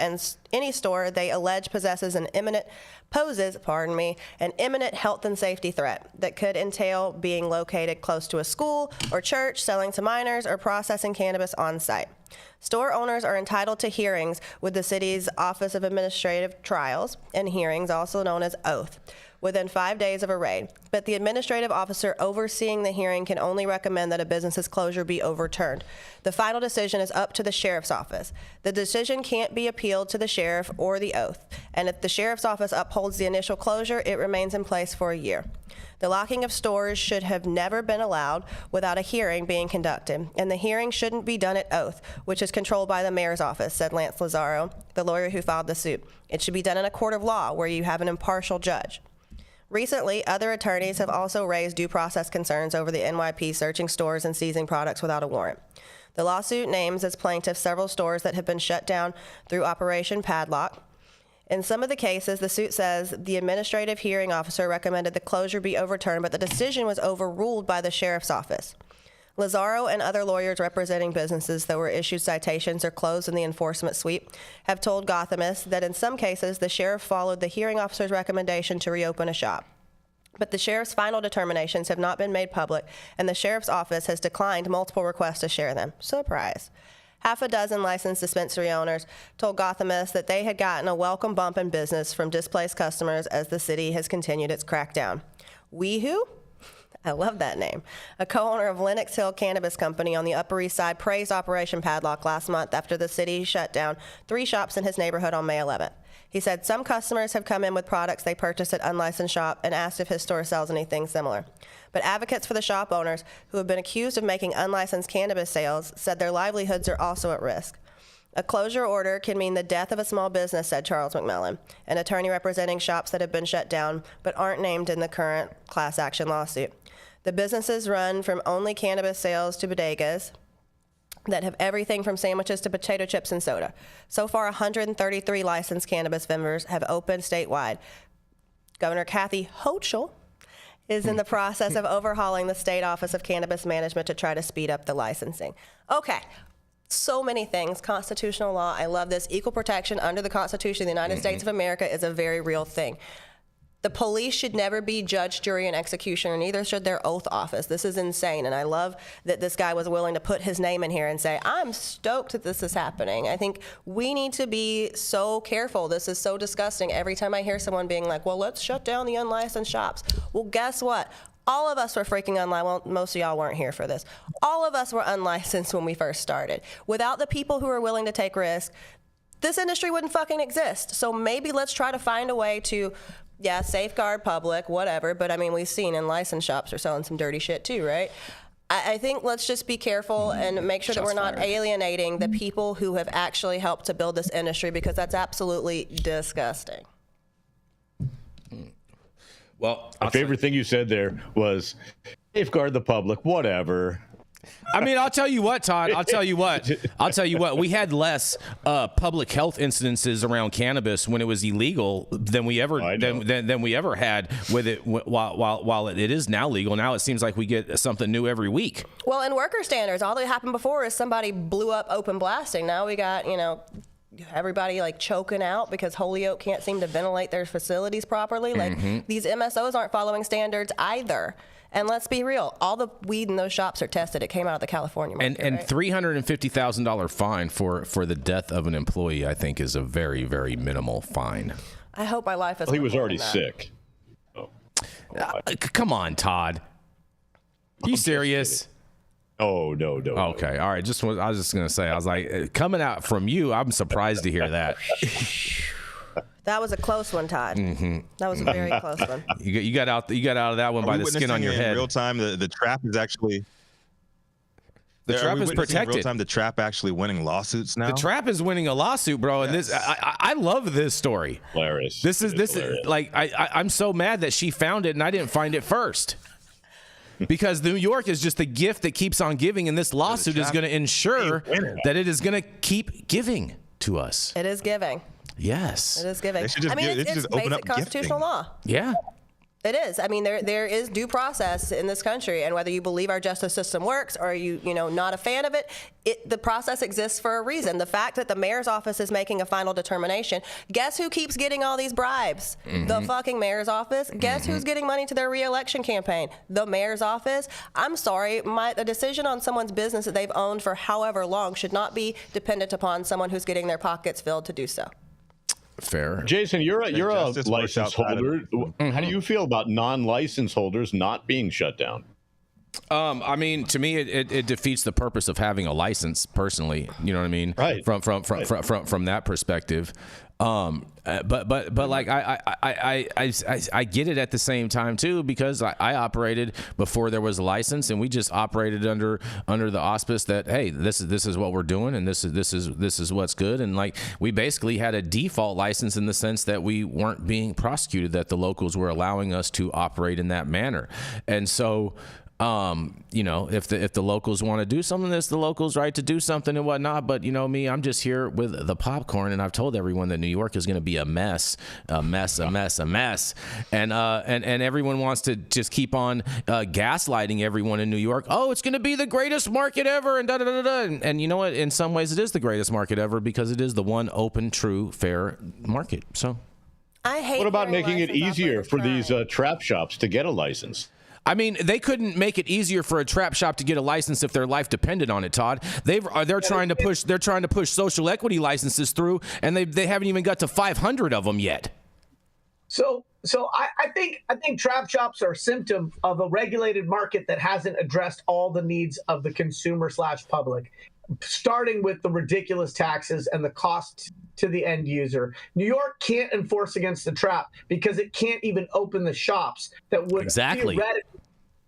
Speaker 2: any store they allege poses an imminent health and safety threat that could entail being located close to a school or church, selling to minors, or processing cannabis on site. Store owners are entitled to hearings with the city's Office of Administrative Trials and Hearings, also known as OATH, within 5 days of a raid. But the administrative officer overseeing the hearing can only recommend that a business's closure be overturned. The final decision is up to the sheriff's office. The decision can't be appealed to the sheriff or the OATH. And if the sheriff's office upholds the initial closure, it remains in place for a year. The locking of stores should have never been allowed without a hearing being conducted, and the hearing shouldn't be done at OATH, which is controlled by the mayor's office, said Lance Lazaro, the lawyer who filed the suit. It should be done in a court of law where you have an impartial judge. Recently, other attorneys have also raised due process concerns over the NYP searching stores and seizing products without a warrant. The lawsuit names as plaintiffs several stores that have been shut down through Operation Padlock. In some of the cases, the suit says the administrative hearing officer recommended the closure be overturned, but the decision was overruled by the sheriff's office. Lazaro and other lawyers representing businesses that were issued citations or closed in the enforcement sweep have told Gothamist that in some cases the sheriff followed the hearing officer's recommendation to reopen a shop. But the sheriff's final determinations have not been made public, and the sheriff's office has declined multiple requests to share them. Surprise. Half a dozen licensed dispensary owners told Gothamist that they had gotten a welcome bump in business from displaced customers as the city has continued its crackdown. WeWho? I love that name. A co-owner of Lenox Hill Cannabis Company on the Upper East Side praised Operation Padlock last month after the city shut down 3 shops in his neighborhood on May 11th. He said some customers have come in with products they purchased at unlicensed shop and asked if his store sells anything similar. But advocates for the shop owners who have been accused of making unlicensed cannabis sales said their livelihoods are also at risk. A closure order can mean the death of a small business, said Charles McMillan, an attorney representing shops that have been shut down but aren't named in the current class action lawsuit. The businesses run from only cannabis sales to bodegas that have everything from sandwiches to potato chips and soda. So far, 133 licensed cannabis vendors have opened statewide. Governor Kathy Hochul is in the process of overhauling the State Office of Cannabis Management to try to speed up the licensing. Okay. So many things. Constitutional law. I love this. Equal protection under the Constitution of the United States of America is a very real thing. The police should never be judge, jury, and executioner, neither should their oath office. This is insane, and I love that this guy was willing to put his name in here and say, I'm stoked that this is happening. I think we need to be so careful. This is so disgusting. Every time I hear someone being like, well, let's shut down the unlicensed shops. Well, guess what? All of us were freaking unlicensed. Well, most of y'all weren't here for this. All of us were unlicensed when we first started. Without the people who are willing to take risks, this industry wouldn't fucking exist. So maybe let's try to find a way to, safeguard public, whatever. But I mean, we've seen in licensed shops are selling some dirty shit too, right? I think let's just be careful and make sure that we're not alienating the people who have actually helped to build this industry, because that's absolutely disgusting.
Speaker 3: Well, my favorite thing you said there was safeguard the public, whatever.
Speaker 1: I mean, I'll tell you what, Todd. I'll tell you what. We had less public health incidences around cannabis when it was illegal than we ever than we ever had with it while it is now legal. Now it seems like we get something new every week.
Speaker 2: Well, in worker standards, all that happened before is somebody blew up open blasting. Now we got, everybody like choking out because Holyoke can't seem to ventilate their facilities properly. Like these MSOs aren't following standards either. And let's be real, all the weed in those shops are tested. It came out of the California market.
Speaker 1: And
Speaker 2: right?
Speaker 1: $350,000 fine for the death of an employee, I think, is a very, very minimal fine.
Speaker 2: I hope my life is.
Speaker 3: Well, he was already sick.
Speaker 1: Come on, Todd. Are you serious?
Speaker 3: Oh, no.
Speaker 1: Okay, all right. I was just gonna say, I was like, coming out from you, I'm surprised to hear that.
Speaker 2: That was a close one, Todd. That was a very close one.
Speaker 1: You got out of that one by the skin on your head.
Speaker 5: In real time, the trap is actually.
Speaker 1: The trap is protected.
Speaker 5: In real time, the trap actually winning lawsuits now.
Speaker 1: The trap is winning a lawsuit, bro. And this, I love this story.
Speaker 3: Hilarious.
Speaker 1: This is like I'm so mad that she found it and I didn't find it first. Because New York is just the gift that keeps on giving, and this lawsuit is going to ensure that it is going to keep giving to us.
Speaker 2: It is giving.
Speaker 1: Yes.
Speaker 2: It is giving.
Speaker 5: They should just
Speaker 2: it's basic constitutional law.
Speaker 1: Yeah.
Speaker 2: It is. I mean, there is due process in this country, and whether you believe our justice system works or you not a fan of it, the process exists for a reason. The fact that the mayor's office is making a final determination, guess who keeps getting all these bribes? The fucking mayor's office. Guess who's getting money to their re-election campaign? The mayor's office. I'm sorry, a decision on someone's business that they've owned for however long should not be dependent upon someone who's getting their pockets filled to do so.
Speaker 1: Fair.
Speaker 3: Jason, you're a license holder. How do you feel about non-license holders not being shut down?
Speaker 1: I mean, to me, it defeats the purpose of having a license. Personally, you know what I mean?
Speaker 3: Right.
Speaker 1: From that perspective. But like I get it at the same time too, because I operated before there was a license, and we just operated under the auspice that, hey, this is what we're doing, and this is what's good, and like we basically had a default license in the sense that we weren't being prosecuted, that the locals were allowing us to operate in that manner, and so. If the locals want to do something, it's the locals' right to do something and whatnot. But me, I'm just here with the popcorn, and I've told everyone that New York is going to be a mess, and everyone wants to just keep on gaslighting everyone in New York. Oh, it's going to be the greatest market ever, and da da da da. And you know what? In some ways, it is the greatest market ever because it is the one open, true, fair market. So,
Speaker 2: I hate.
Speaker 3: What about making it easier for these trap shops to get a license?
Speaker 1: I mean, they couldn't make it easier for a trap shop to get a license if their life depended on it, Todd. They're trying to push social equity licenses through, and they haven't even got to 500 of them yet.
Speaker 4: So I think trap shops are a symptom of a regulated market that hasn't addressed all the needs of the consumer/public, starting with the ridiculous taxes and the cost to the end user. New York can't enforce against the trap because it can't even open the shops that would theoretically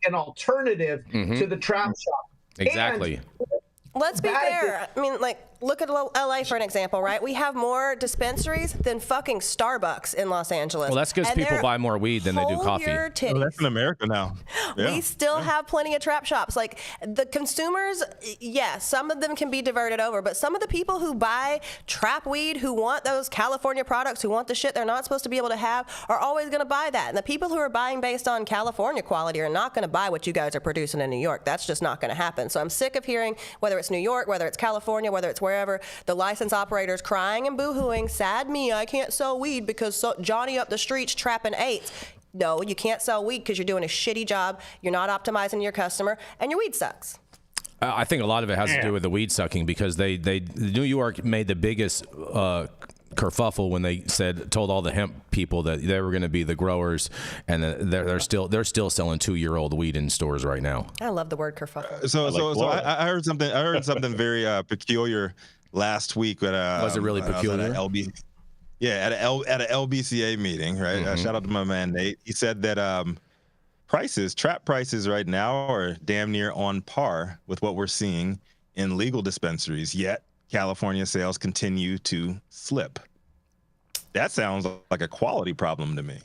Speaker 4: an alternative to the trap shop.
Speaker 1: Exactly.
Speaker 4: And
Speaker 2: let's be fair. I mean, like, look at LA for an example, right? We have more dispensaries than fucking Starbucks in Los Angeles.
Speaker 1: Well, that's because people buy more weed than they do coffee.
Speaker 5: Well, that's in America now. Yeah.
Speaker 2: We still have plenty of trap shops. Like, the consumers, yes, some of them can be diverted over, but some of the people who buy trap weed, who want those California products, who want the shit they're not supposed to be able to have, are always going to buy that. And the people who are buying based on California quality are not going to buy what you guys are producing in New York. That's just not going to happen. So I'm sick of hearing, whether it's New York, whether it's California, whether it's wherever, the license operators crying and boo-hooing, sad me, I can't sell weed because Johnny up the street's trapping eights. No, you can't sell weed because you're doing a shitty job, you're not optimizing your customer, and your weed sucks.
Speaker 1: I think a lot of it has to do with the weed sucking because New York made the biggest kerfuffle when they told all the hemp people that they were going to be the growers, and they're still selling 2-year-old weed in stores right now.
Speaker 2: I love the word kerfuffle.
Speaker 5: I heard something. I heard something very peculiar last week.
Speaker 1: Was it really peculiar?
Speaker 5: At an LBCA meeting, right?
Speaker 1: Mm-hmm.
Speaker 5: Shout out to my man Nate. He said that trap prices right now are damn near on par with what we're seeing in legal dispensaries, yet California sales continue to slip. That sounds like a quality problem to me.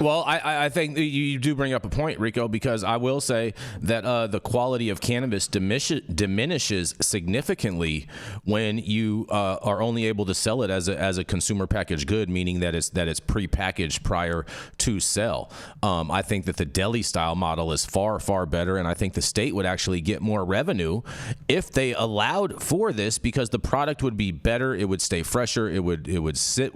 Speaker 1: Well, I think you do bring up a point, Rico, because I will say that the quality of cannabis diminishes significantly when you are only able to sell it as a consumer packaged good, meaning that it's prepackaged prior to sell. I think that the deli style model is far, far better, and I think the state would actually get more revenue if they allowed for this because the product would be better, it would stay fresher, it would sit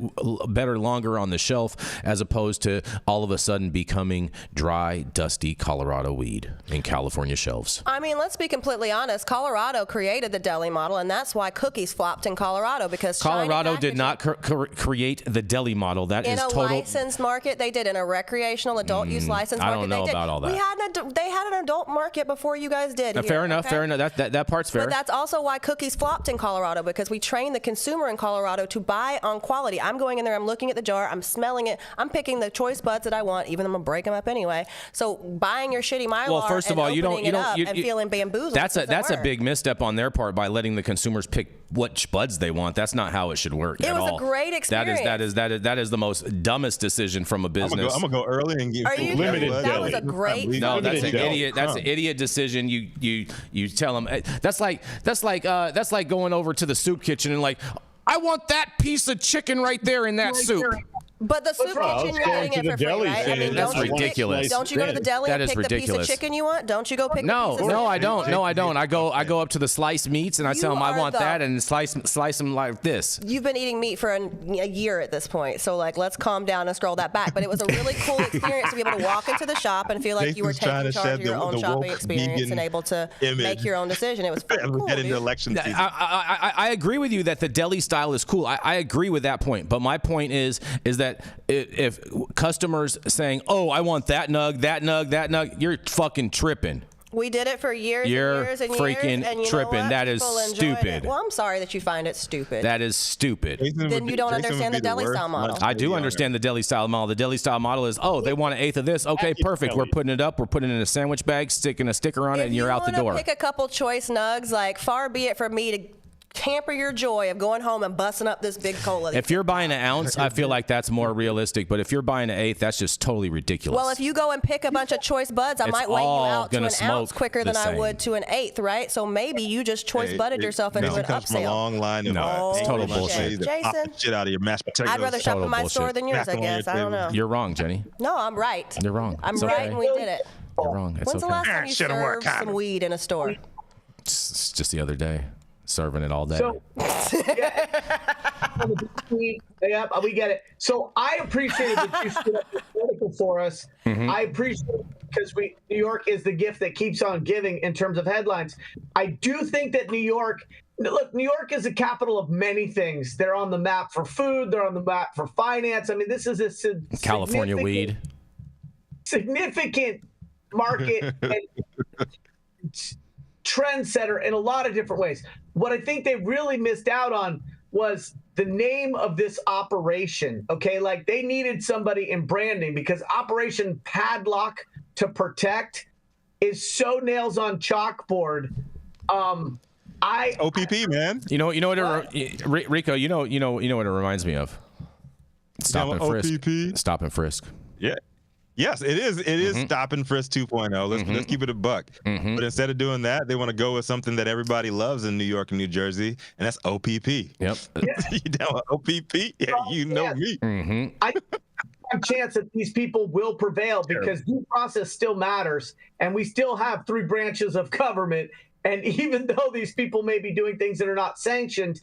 Speaker 1: better longer on the shelf as opposed to all of a sudden becoming dry, dusty Colorado weed in California shelves.
Speaker 2: I mean, let's be completely honest. Colorado created the deli model, and that's why cookies flopped in Colorado because
Speaker 1: Colorado did not create the deli model. That is total.
Speaker 2: In a licensed market, they did. In a recreational adult use licensed market,
Speaker 1: I don't know about all that.
Speaker 2: They had an adult market before you guys did.
Speaker 1: Fair enough. That part's fair.
Speaker 2: But that's also why cookies flopped in Colorado because we train the consumer in Colorado to buy on quality. I'm going in there, I'm looking at the jar, I'm smelling it, I'm picking the choice buds that I want, even though I'm gonna break them up anyway. So buying your shitty Mylar
Speaker 1: well, first of all, you don't
Speaker 2: and feeling bamboozled.
Speaker 1: That's a big misstep on their part by letting the consumers pick what buds they want. That's not how it should work at all.
Speaker 2: It was a great experience.
Speaker 1: That is the most dumbest decision from a business.
Speaker 5: I'm gonna go early and give
Speaker 3: limited.
Speaker 2: That was a great.
Speaker 1: No, that's an idiot. That's an idiot decision. You tell them that's like going over to the soup kitchen and like, I want that piece of chicken right there in that soup.
Speaker 2: But the soup kitchen, you're getting it for free, right? I mean,
Speaker 1: that's ridiculous.
Speaker 2: Don't you go to the deli and pick the piece of chicken you want? Don't you go pick the piece of
Speaker 1: No, I don't. No, I don't. I go up to the sliced meats and I tell them I want that and slice them like this.
Speaker 2: You've been eating meat for a year at this point, so like let's calm down and scroll that back. But it was a really cool experience to be able to walk into the shop and feel like you were taking charge of your own shopping experience and able to make your own decision. It was fucking cool.
Speaker 1: I agree with you that the deli style is cool. I agree with that point. But my point is that if customers saying, "Oh, I want that nug," you're fucking tripping.
Speaker 2: We did it for years
Speaker 1: You're
Speaker 2: and years and
Speaker 1: freaking
Speaker 2: years, and you
Speaker 1: tripping.
Speaker 2: know what?
Speaker 1: That is
Speaker 2: People enjoyed
Speaker 1: stupid.
Speaker 2: it. Well, I'm sorry that you find it stupid.
Speaker 1: That is stupid.
Speaker 2: Then you don't understand the deli style model.
Speaker 1: I do understand the deli style model. The deli style model is, they want an eighth of this. Okay, perfect. We're putting it up. We're putting it in a sandwich bag, sticking a sticker on it, and you're out the door.
Speaker 2: If you want to pick a couple choice nugs, like far be it from me to hamper your joy of going home and busting up this big cola.
Speaker 1: If you're buying an ounce, I feel like that's more realistic. But if you're buying an eighth, that's just totally ridiculous.
Speaker 2: Well, if you go and pick a bunch of choice buds, I might weigh you out to an ounce quicker than I would to an eighth, right? So maybe you just choice budded yourself into an
Speaker 5: comes from a
Speaker 2: upsale.
Speaker 5: long line of
Speaker 1: it's total bullshit.
Speaker 2: Jason,
Speaker 5: shit out of your mashed potatoes.
Speaker 2: I'd rather shop in my store than yours, I guess. I don't know.
Speaker 1: You're wrong, Jenny.
Speaker 2: No, I'm right.
Speaker 1: You're wrong.
Speaker 2: I'm right, and we did it.
Speaker 1: You're wrong. It's
Speaker 2: When's the last time you served some weed in a store?
Speaker 1: Just the other day. Serving it all day.
Speaker 4: So, yeah, we get it. So I appreciate that you stood up political for us. Mm-hmm. I appreciate it because New York is the gift that keeps on giving in terms of headlines. I do think that New York is the capital of many things. They're on the map for food. They're on the map for finance. I mean, this is a
Speaker 1: California weed.
Speaker 4: Significant market and trendsetter in a lot of different ways. What I think they really missed out on was the name of this operation. Okay, like they needed somebody in branding because Operation Padlock to Protect is so nails on chalkboard.
Speaker 5: OPP, man.
Speaker 1: You know what? Rico, you know what it reminds me of. Stop and frisk.
Speaker 5: OPP?
Speaker 1: Stop and frisk.
Speaker 5: Yeah. Yes, it is. It is Stop and Frisk 2.0. Let's keep it a buck. Mm-hmm. But instead of doing that, they want to go with something that everybody loves in New York and New Jersey, and that's OPP.
Speaker 1: Yep.
Speaker 5: You down with OPP? Yeah, you know me.
Speaker 1: Mm-hmm.
Speaker 4: I have a chance that these people will prevail because due process still matters, and we still have 3 branches of government, And even though these people may be doing things that are not sanctioned,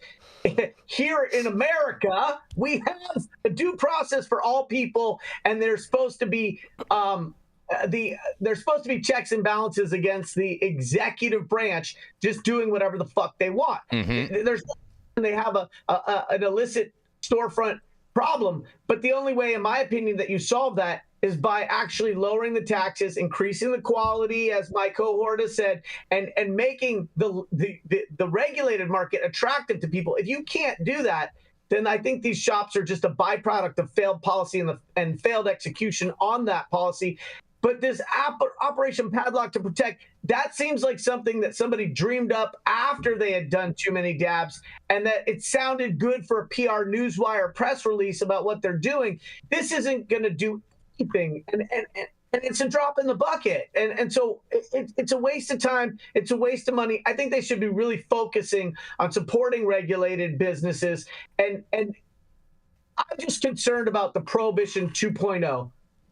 Speaker 4: here in America, we have a due process for all people, and there's supposed to be there's supposed to be checks and balances against the executive branch just doing whatever the fuck they want. They have an illicit storefront problem, but the only way, in my opinion, that you solve that is by actually lowering the taxes, increasing the quality, as my cohort has said, and making the regulated market attractive to people. If you can't do that, then I think these shops are just a byproduct of failed policy and failed execution on that policy. But this Operation Padlock to Protect, that seems like something that somebody dreamed up after they had done too many dabs, and that it sounded good for a PR newswire press release about what they're doing. This isn't going to do anything, and it's a drop in the bucket. And so it's a waste of time. It's a waste of money. I think they should be really focusing on supporting regulated businesses. And I'm just concerned about the Prohibition 2.0.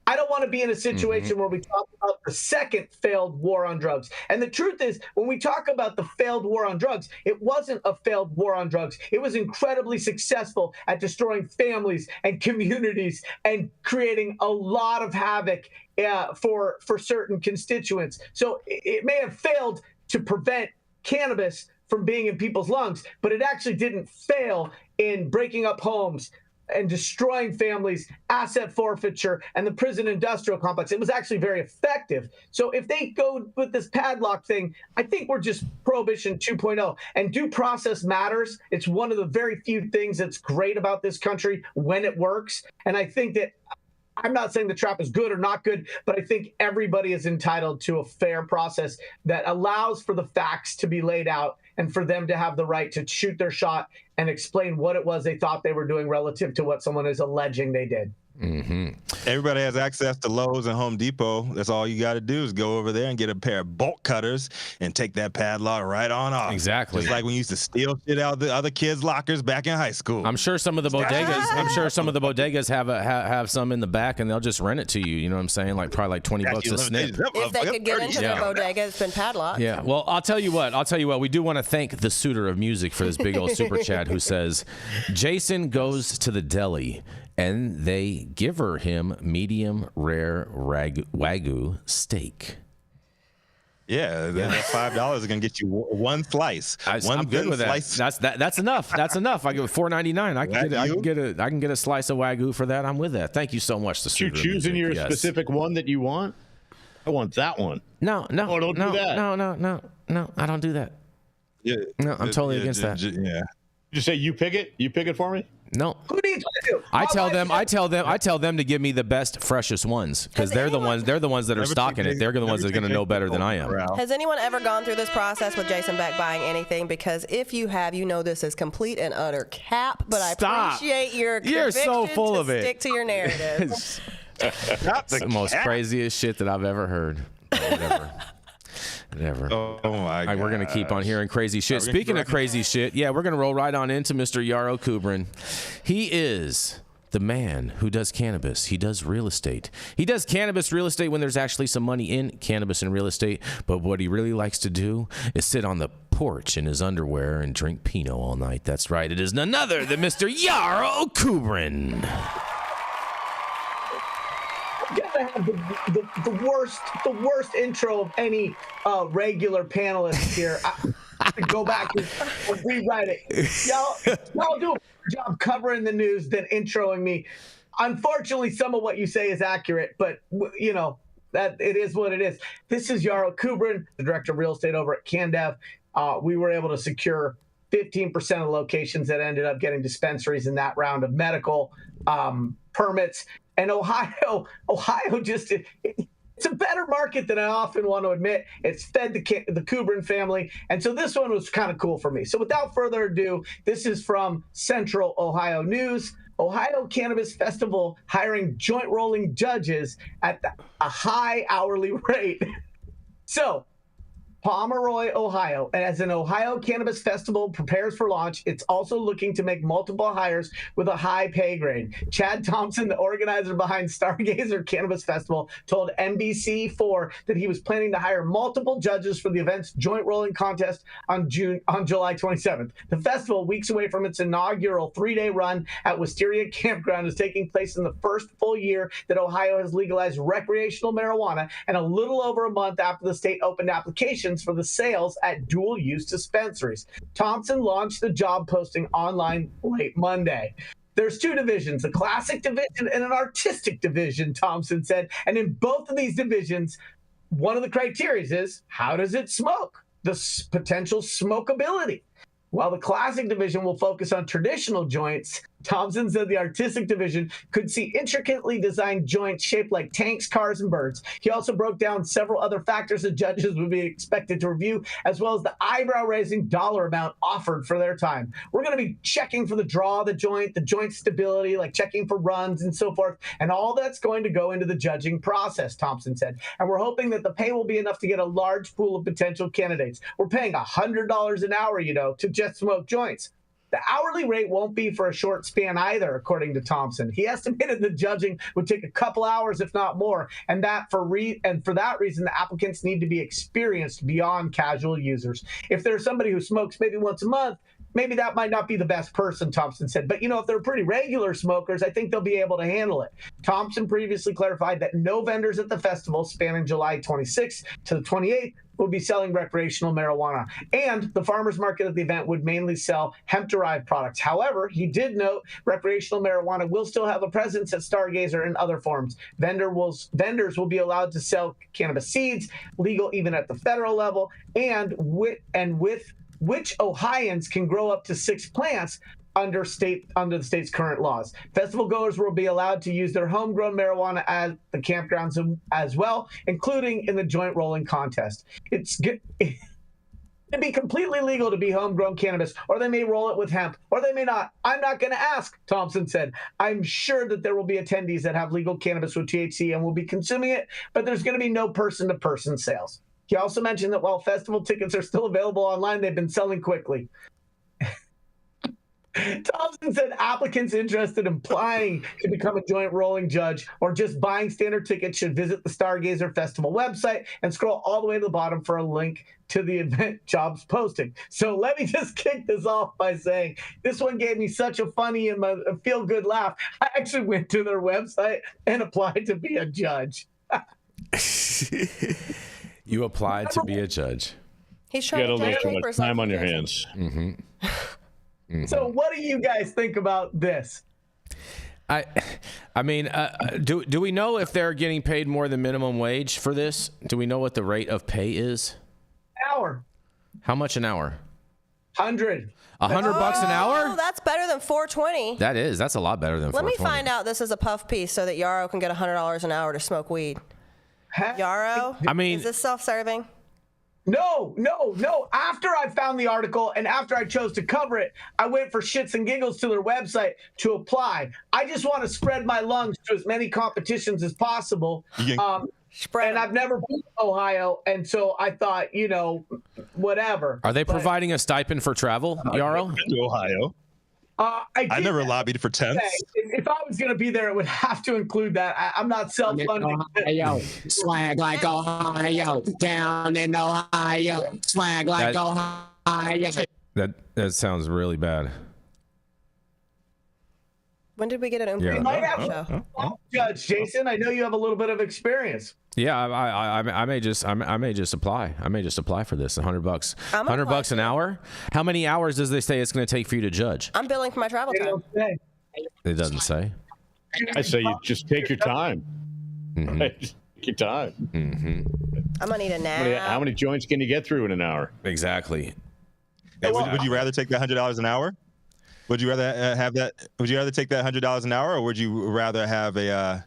Speaker 4: I don't want to be in a situation where we talk about the second failed war on drugs. And the truth is, when we talk about the failed war on drugs, it wasn't a failed war on drugs. It was incredibly successful at destroying families and communities and creating a lot of havoc for certain constituents. So it may have failed to prevent cannabis from being in people's lungs, but it actually didn't fail in breaking up homes and destroying families, asset forfeiture, and the prison industrial complex. It was actually very effective. So if they go with this padlock thing, I think we're just Prohibition 2.0. And due process matters. It's one of the very few things that's great about this country when it works. And I think that, I'm not saying the trap is good or not good, but I think everybody is entitled to a fair process that allows for the facts to be laid out and for them to have the right to shoot their shot and explain what it was they thought they were doing relative to what someone is alleging they did.
Speaker 5: Everybody has access to Lowe's and Home Depot. That's all you got to do is go over there and get a pair of bolt cutters and take that padlock right on off.
Speaker 1: Exactly.
Speaker 5: Just like when you used to steal shit out of the other kids' lockers back in high school.
Speaker 1: I'm sure some of the bodegas have some in the back, and they'll just rent it to you. You know what I'm saying? Like probably like $20 a snip.
Speaker 2: If they could get into their bodega, it's been padlocked.
Speaker 1: Yeah. Well, I'll tell you what. We do want to thank the suitor of music for this big old super chat, who says, Jason goes to the deli and they give him medium rare Wagyu steak.
Speaker 5: Yeah, that $5 is gonna get you one slice.
Speaker 1: I'm good with that. That's enough. That's enough. I give it $4.99. I can get a slice of Wagyu for that. I'm with that. Thank you so much.
Speaker 3: You're choosing your specific one that you want. I want that one.
Speaker 1: No.
Speaker 3: Oh, don't do that.
Speaker 1: No. I don't do that. Yeah. No, I'm totally against that.
Speaker 5: Yeah.
Speaker 3: Just say you pick it. You pick it for me.
Speaker 1: No.
Speaker 4: Who needs to?
Speaker 1: I tell them to give me the best, freshest ones, because they're the ones that are stocking it. They're the ones that are going to know better than I am.
Speaker 2: Has anyone ever gone through this process with Jason Beck buying anything? Because if you have, you know this is complete and utter cap. But I appreciate your conviction.
Speaker 1: You're so full of it.
Speaker 2: Stick to your narrative.
Speaker 1: That's the most craziest shit that I've ever heard. Whatever.
Speaker 5: Oh my God.
Speaker 1: We're going to keep on hearing crazy shit. Speaking of crazy shit, we're going to roll right on into Mr. Yarrow Kubrin. He is the man who does cannabis. He does real estate. He does cannabis real estate when there's actually some money in cannabis and real estate. But what he really likes to do is sit on the porch in his underwear and drink Pinot all night. That's right. It is none other than Mr. Yarrow Kubrin.
Speaker 4: Gotta have the worst intro of any regular panelist here. I could go back and rewrite it. Y'all do a better job covering the news than introing me. Unfortunately, some of what you say is accurate, but you know that it is what it is. This is Yarrow Kubrin, the director of real estate over at CanDev. We were able to secure 15% of locations that ended up getting dispensaries in that round of medical permits. And Ohio just, it's a better market than I often want to admit. It's fed the Kubrin family. And so this one was kind of cool for me. So without further ado, this is from Central Ohio News. Ohio Cannabis Festival hiring joint rolling judges at a high hourly rate. So Pomeroy, Ohio. And as an Ohio Cannabis Festival prepares for launch, it's also looking to make multiple hires with a high pay grade. Chad Thompson, the organizer behind Stargazer Cannabis Festival, told NBC4 that he was planning to hire multiple judges for the event's joint rolling contest on July 27th. The festival, weeks away from its inaugural 3-day run at Wisteria Campground, is taking place in the first full year that Ohio has legalized recreational marijuana and a little over a month after the state opened applications for the sales at dual-use dispensaries. Thompson launched the job posting online late Monday. There's two divisions, a classic division and an artistic division, Thompson said. And in both of these divisions, one of the criteria is, how does it smoke? The potential smokability. While the classic division will focus on traditional joints, Thompson said the artistic division could see intricately designed joints shaped like tanks, cars, and birds. He also broke down several other factors that judges would be expected to review, as well as the eyebrow-raising dollar amount offered for their time. We're going to be checking for the draw of the joint stability, like checking for runs and so forth, and all that's going to go into the judging process, Thompson said. And we're hoping that the pay will be enough to get a large pool of potential candidates. We're paying $100 an hour, to just smoke joints. The hourly rate won't be for a short span either, according to Thompson. He estimated the judging would take a couple hours, if not more, and for that reason, the applicants need to be experienced beyond casual users. If there's somebody who smokes maybe once a month, maybe that might not be the best person, Thompson said. But, if they're pretty regular smokers, I think they'll be able to handle it. Thompson previously clarified that no vendors at the festival spanning July 26th to the 28th will be selling recreational marijuana, and the farmers market at the event would mainly sell hemp-derived products. However, he did note recreational marijuana will still have a presence at Stargazer in other forms. Vendors will be allowed to sell cannabis seeds, legal even at the federal level, and with which Ohioans can grow up to 6 plants under the state's current laws. Festival goers will be allowed to use their homegrown marijuana at the campgrounds as well, including in the joint rolling contest. It's good. To be completely legal to be homegrown cannabis, or they may roll it with hemp, or they may not. I'm not going to ask, Thompson said. I'm sure that there will be attendees that have legal cannabis with THC and will be consuming it, but there's going to be no person-to-person sales. He also mentioned that while festival tickets are still available online, they've been selling quickly. Thompson said applicants interested in applying to become a joint rolling judge or just buying standard tickets should visit the Stargazer Festival website and scroll all the way to the bottom for a link to the event jobs posting. So let me just kick this off by saying this one gave me such a funny and a feel-good laugh. I actually went to their website and applied to be a judge.
Speaker 1: You applied to be a judge.
Speaker 2: He's trying to
Speaker 3: get
Speaker 2: judge
Speaker 3: a
Speaker 2: papers.
Speaker 3: time on your hands.
Speaker 1: Mm-hmm. Mm-hmm.
Speaker 4: So what do you guys think about this?
Speaker 1: I mean, do we know if they're getting paid more than minimum wage for this? Do we know what the rate of pay is?
Speaker 4: Hour.
Speaker 1: How much an hour?
Speaker 4: 100.
Speaker 1: $100 an hour?
Speaker 2: Oh, that's better than $420.
Speaker 1: That's a lot better than $420.
Speaker 2: Let me find out this is a puff piece so that Yarrow can get $100 an hour to smoke weed. Yarrow,
Speaker 1: I mean,
Speaker 2: is this self-serving?
Speaker 4: No. After I found the article and after I chose to cover it, I went for shits and giggles to their website to apply. I just want to spread my lungs to as many competitions as possible. And I've never been to Ohio, and so I thought, whatever.
Speaker 1: Are they providing a stipend for travel, Yarrow?
Speaker 5: To Ohio. I never lobbied for tents.
Speaker 4: If I was going to be there, it would have to include that. I'm not self-funding.
Speaker 8: Ohio, swag like Ohio, down in Ohio, swag like Ohio.
Speaker 1: That sounds really bad.
Speaker 2: When did we get an
Speaker 4: You might have Judge Jason. I know you have a little bit of experience.
Speaker 1: Yeah, I may just apply. I may just apply for this. $100. $100 an hour. How many hours does they say it's going to take for you to judge?
Speaker 2: I'm billing for my travel time.
Speaker 1: It doesn't say.
Speaker 3: I say you just take your time.
Speaker 1: Mm-hmm.
Speaker 3: Take your time.
Speaker 1: Mm-hmm.
Speaker 2: I'm gonna need a nap.
Speaker 3: How many joints can you get through in an hour?
Speaker 1: Exactly.
Speaker 5: Hey, would you rather take that $100 an hour? Would you rather have that? Would you rather take that $100 an hour, or would you rather have a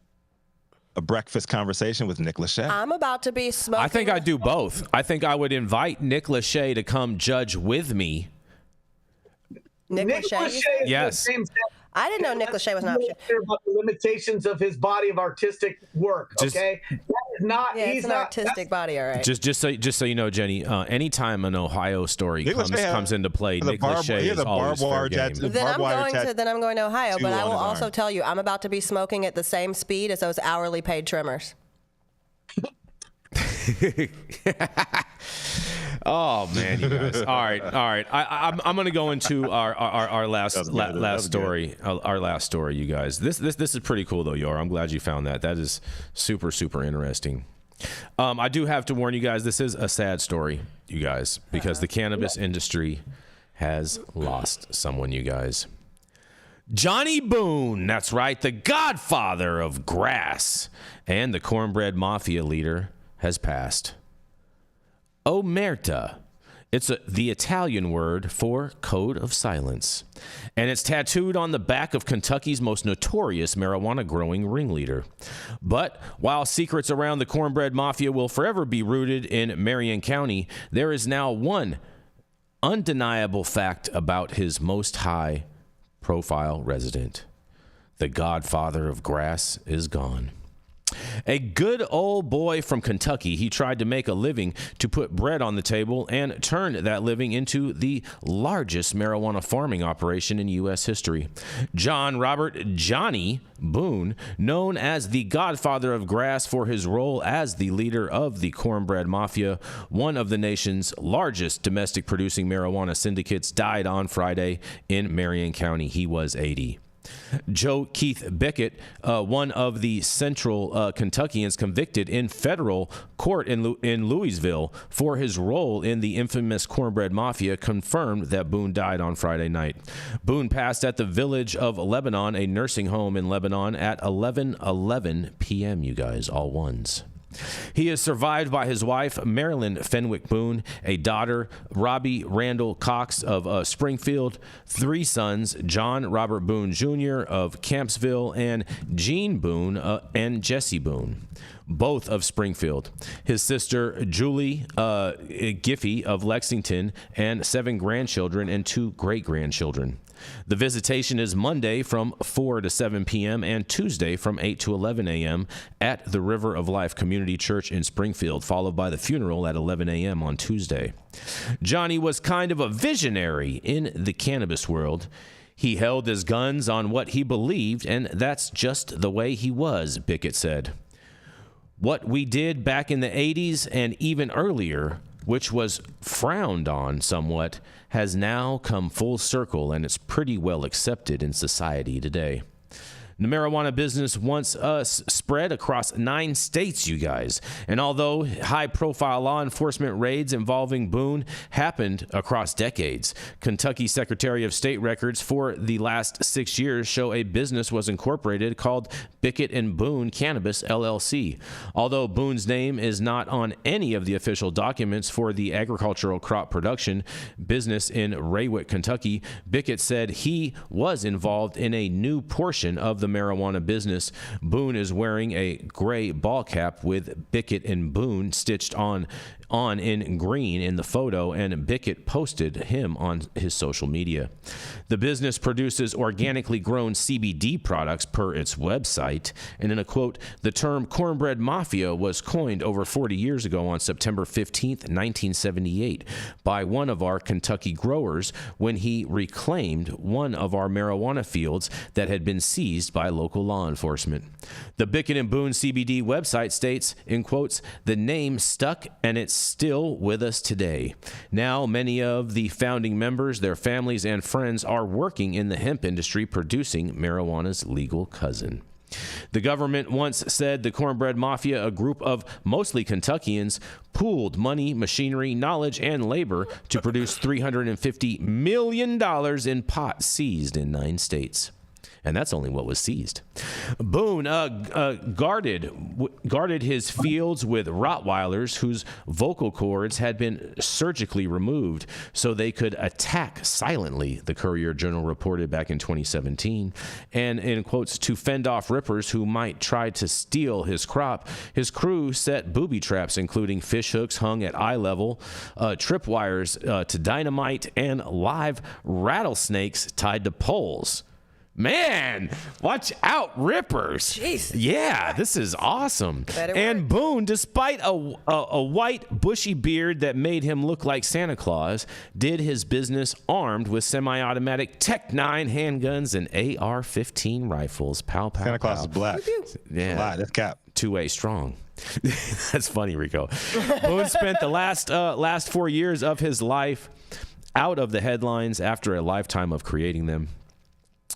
Speaker 5: breakfast conversation with Nick Lachey?
Speaker 2: I'm about to be smoking.
Speaker 1: I think I'd do both. I think I would invite Nick Lachey to come judge with me.
Speaker 2: Nick Lachey?
Speaker 1: Yes.
Speaker 2: I didn't know Nick Lachey was an option.
Speaker 4: About the limitations of his body of artistic work. Okay, that not.
Speaker 2: Yeah,
Speaker 4: he's
Speaker 2: it's an
Speaker 4: not,
Speaker 2: artistic body, all right.
Speaker 1: Just so you know, Jenny, anytime an Ohio story comes into play, Nick Lachey is always fair game.
Speaker 2: Then I'm going to Ohio, but I will also tell you, I'm about to be smoking at the same speed as those hourly paid trimmers.
Speaker 1: Oh man, you guys! All right. I'm gonna go into our last story. Our last story, you guys. This is pretty cool though, Yor. I'm glad you found that. That is super interesting. I do have to warn you guys. This is a sad story, you guys, because the cannabis industry has lost someone. You guys. Johnny Boone, that's right, the godfather of grass and the cornbread mafia leader, has passed. Omerta. It's the Italian word for code of silence. And it's tattooed on the back of Kentucky's most notorious marijuana growing ringleader. But while secrets around the cornbread mafia will forever be rooted in Marion County, there is now one undeniable fact about his most high profile resident. The godfather of grass is gone. A good old boy from Kentucky, he tried to make a living to put bread on the table and turned that living into the largest marijuana farming operation in U.S. history. John Robert Johnny Boone, known as the godfather of grass for his role as the leader of the cornbread mafia, one of the nation's largest domestic producing marijuana syndicates, died on Friday in Marion County. He was 80. Joe Keith Beckett, one of the Central Kentuckians convicted in federal court in Louisville for his role in the infamous cornbread mafia, confirmed that Boone died on Friday night. Boone passed at the village of Lebanon, a nursing home in Lebanon, at 11:11 p.m., you guys, all ones. He is survived by his wife, Marilyn Fenwick Boone, a daughter, Robbie Randall Cox of Springfield, three sons, John Robert Boone Jr. of Campsville, and Gene Boone and Jesse Boone, both of Springfield. His sister, Julie Giffey of Lexington, and 7 grandchildren and 2 great-grandchildren. The visitation is Monday from 4 to 7 p.m. and Tuesday from 8 to 11 a.m. at the River of Life Community Church in Springfield, followed by the funeral at 11 a.m. on Tuesday. Johnny was kind of a visionary in the cannabis world. He held his guns on what he believed, and that's just the way he was, Beckett said. What we did back in the 80s and even earlier, which was frowned on somewhat, has now come full circle, and it's pretty well accepted in society today. The marijuana business once spread across 9 states, you guys. And although high-profile law enforcement raids involving Boone happened across decades, Kentucky Secretary of State records for the last 6 years show a business was incorporated called Beckett and Boone Cannabis, LLC. Although Boone's name is not on any of the official documents for the agricultural crop production business in Raywick, Kentucky, Beckett said he was involved in a new portion of the marijuana business. Boone is wearing a gray ball cap with Beckett and Boone stitched on in green in the photo, and Beckett posted him on his social media. The business produces organically grown CBD products per its website, and in a quote, the term cornbread mafia was coined over 40 years ago on September 15th, 1978 by one of our Kentucky growers when he reclaimed one of our marijuana fields that had been seized by local law enforcement. The Beckett and Boone CBD website states, in quotes, the name stuck and it's still with us today. Now, many of the founding members, their families, and friends are working in the hemp industry producing marijuana's legal cousin. The government once said the cornbread mafia, a group of mostly Kentuckians, pooled money, machinery, knowledge, and labor to produce $350 million in pot seized in 9 states. And that's only what was seized. Boone guarded his fields with Rottweilers whose vocal cords had been surgically removed so they could attack silently, the Courier-Journal reported back in 2017. And in quotes, to fend off rippers who might try to steal his crop, his crew set booby traps, including fish hooks hung at eye level, tripwires to dynamite, and live rattlesnakes tied to poles. Man, watch out, rippers.
Speaker 2: Jeez.
Speaker 1: Yeah, this is awesome. And Boone, despite a white, bushy beard that made him look like Santa Claus, did his business armed with semi-automatic Tech-9 handguns and AR-15 rifles. Pow, pow,
Speaker 5: Santa Claus is black.
Speaker 1: Yeah.
Speaker 5: Black, that's cap.
Speaker 1: 2A strong. That's funny, Rico. Boone spent the last 4 years of his life out of the headlines after a lifetime of creating them.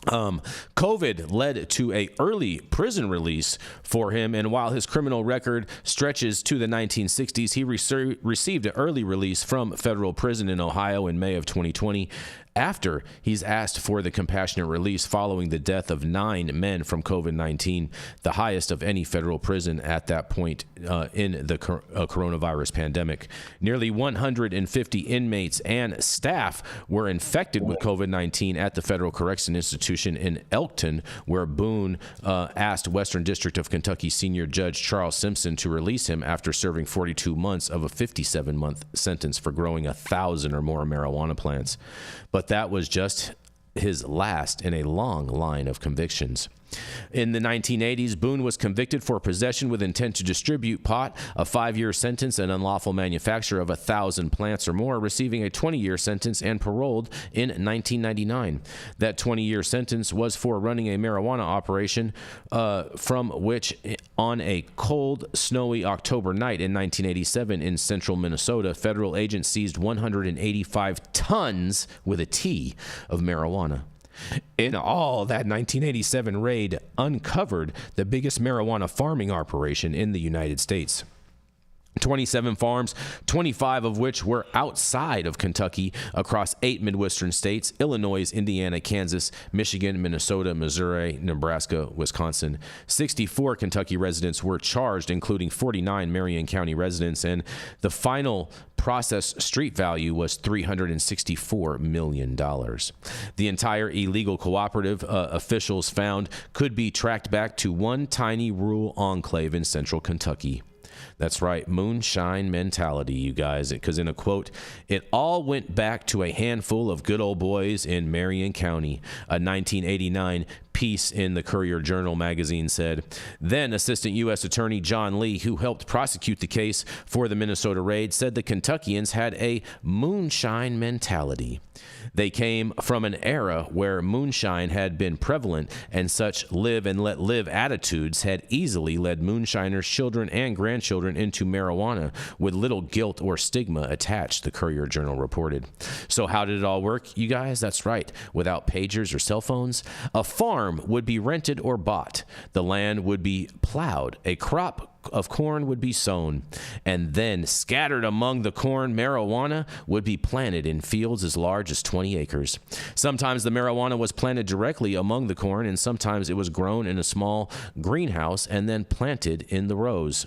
Speaker 1: COVID led to a early prison release for him, and while his criminal record stretches to the 1960s, he received an early release from federal prison in Ohio in May of 2020 after he's asked for the compassionate release following the death of 9 men from COVID-19, the highest of any federal prison at that point in the coronavirus pandemic. Nearly 150 inmates and staff were infected with COVID-19 at the Federal Correction Institution in Elkton, where Boone asked Western District of Kentucky Senior Judge Charles Simpson to release him after serving 42 months of a 57-month sentence for growing 1,000 or more marijuana plants. But that was just his last in a long line of convictions. In the 1980s, Boone was convicted for possession with intent to distribute pot, a 5-year sentence, and unlawful manufacture of 1,000 plants or more, receiving a 20-year sentence and paroled in 1999. That 20-year sentence was for running a marijuana operation from which, on a cold, snowy October night in 1987 in central Minnesota, federal agents seized 185 tons with a T of marijuana. In all, that 1987 raid uncovered the biggest marijuana farming operation in the United States. 27 farms, 25 of which were outside of Kentucky, across 8 Midwestern states: Illinois, Indiana, Kansas, Michigan, Minnesota, Missouri, Nebraska, Wisconsin. 64 Kentucky residents were charged, including 49 Marion County residents, and the final process street value was $364 million. The entire illegal cooperative, officials found, could be tracked back to one tiny rural enclave in central Kentucky. That's right, moonshine mentality, you guys, because in a quote, "It all went back to a handful of good old boys in Marion County," a 1989 piece in the Courier-Journal magazine said. Then Assistant U.S. Attorney John Lee, who helped prosecute the case for the Minnesota raid, said the Kentuckians had a moonshine mentality. They came from an era where moonshine had been prevalent, and such live and let live attitudes had easily led moonshiners' children and grandchildren into marijuana with little guilt or stigma attached, the Courier-Journal reported. So how did it all work, you guys? That's right. Without pagers or cell phones, a farm would be rented or bought. The land would be plowed. A crop of corn would be sown, and then scattered among the corn, marijuana would be planted in fields as large as 20 acres. Sometimes the marijuana was planted directly among the corn, and sometimes it was grown in a small greenhouse and then planted in the rows.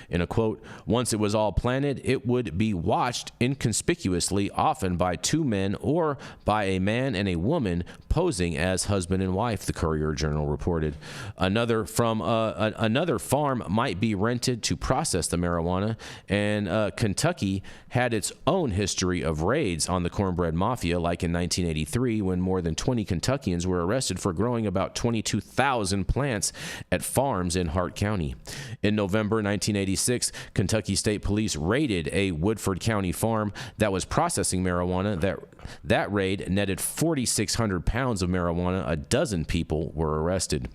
Speaker 1: In a quote, "Once it was all planted, it would be watched inconspicuously, often by 2 men or by a man and a woman posing as husband and wife," the Courier-Journal reported. Another farm might be rented to process the marijuana, and Kentucky had its own history of raids on the cornbread mafia, like in 1983, when more than 20 Kentuckians were arrested for growing about 22,000 plants at farms in Hart County. In November 1986, Kentucky State Police raided a Woodford County farm that was processing marijuana. That raid netted 4,600 pounds of marijuana. A dozen people were arrested.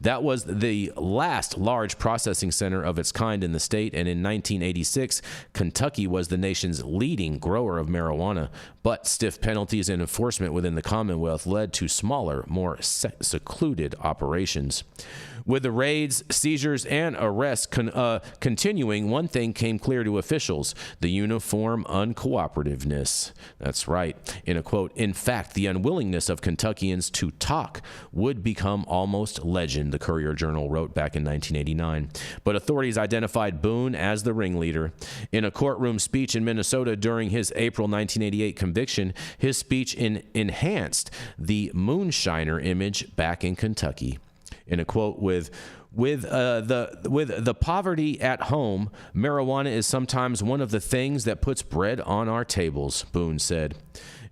Speaker 1: That was the last large processing center of its kind in the state, and in 1986, Kentucky was the nation's leading grower of marijuana, but stiff penalties and enforcement within the Commonwealth led to smaller, more secluded operations. With the raids, seizures, and arrests continuing, one thing came clear to officials: the uniform uncooperativeness. That's right. In a quote, "In fact, the unwillingness of Kentuckians to talk would become almost legend," the Courier-Journal wrote back in 1989. But authorities identified Boone as the ringleader. In a courtroom speech in Minnesota during his April 1988 conviction, his speech enhanced the moonshiner image back in Kentucky. In a quote, with the poverty at home, marijuana is sometimes one of the things that puts bread on our tables," Boone said.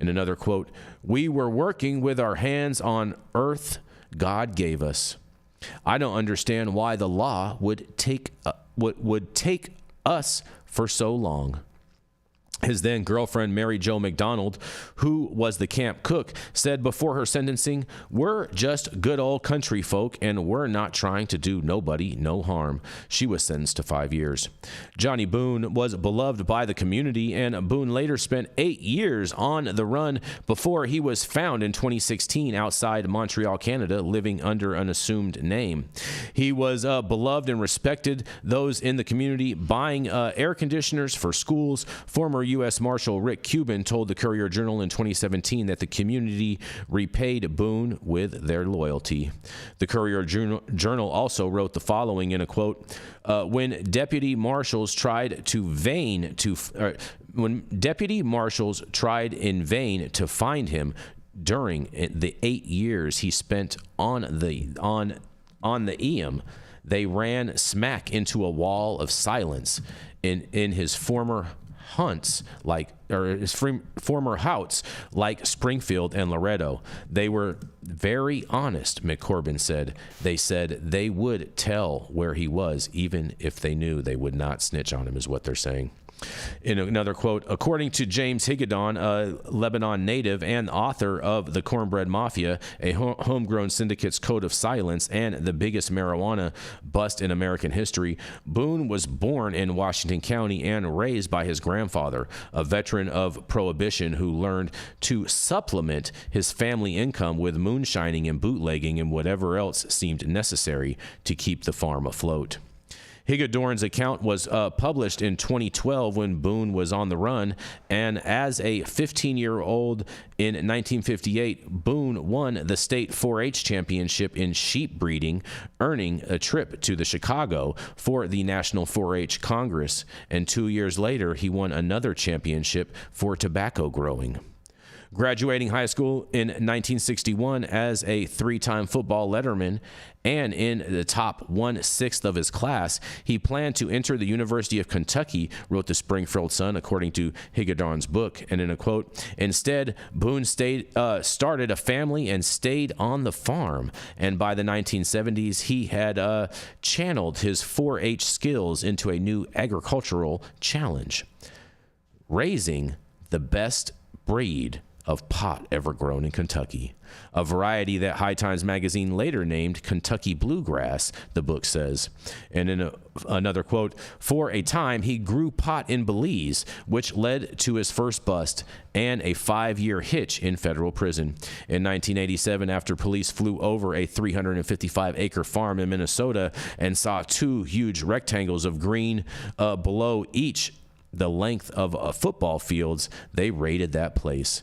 Speaker 1: In another quote, "We were working with our hands on earth God gave us. I don't understand why the law would take us for so long." His then girlfriend, Mary Jo McDonald, who was the camp cook, said before her sentencing, "We're just good old country folk, and we're not trying to do nobody no harm." She was sentenced to 5 years. Johnny Boone was beloved by the community, and Boone later spent 8 years on the run before he was found in 2016 outside Montreal, Canada, living under an assumed name. He was beloved and respected those in the community, buying air conditioners for schools. Former U.S. Marshal Rick Kubrin told the Courier-Journal in 2017 that the community repaid Boone with their loyalty. The Courier-Journal also wrote the following in a quote, when deputy marshals tried in vain to find him during the 8 years he spent on the EM, they ran smack into a wall of silence in his former hunts former houts like Springfield and Loretto. They were very honest, McCorbin said. They said they would tell where he was even if they knew they would not snitch on him, is what they're saying. In another quote, according to James Higedon, a Lebanon native and author of The Cornbread Mafia, a homegrown syndicate's code of silence and the biggest marijuana bust in American history, Boone was born in Washington County and raised by his grandfather, a veteran of Prohibition who learned to supplement his family income with moonshining and bootlegging and whatever else seemed necessary to keep the farm afloat. Higedorn's account was published in 2012 when Boone was on the run, and as a 15-year-old in 1958, Boone won the state 4-H championship in sheep breeding, earning a trip to the Chicago for the National 4-H Congress, and 2 years later, he won another championship for tobacco growing. Graduating high school in 1961 as a 3-time football letterman and in the top 1/6 of his class, he planned to enter the University of Kentucky, wrote the Springfield Sun, according to Higedorn's book. And in a quote, instead, Boone started a family and stayed on the farm. And by the 1970s, he had channeled his 4-H skills into a new agricultural challenge: raising the best breed of pot ever grown in Kentucky, a variety that High Times magazine later named Kentucky Bluegrass, the book says. And in another quote, for a time he grew pot in Belize, which led to his first bust and a 5-year hitch in federal prison. In 1987, after police flew over a 355-acre farm in Minnesota and saw 2 huge rectangles of green below each the length of football fields, they raided that place.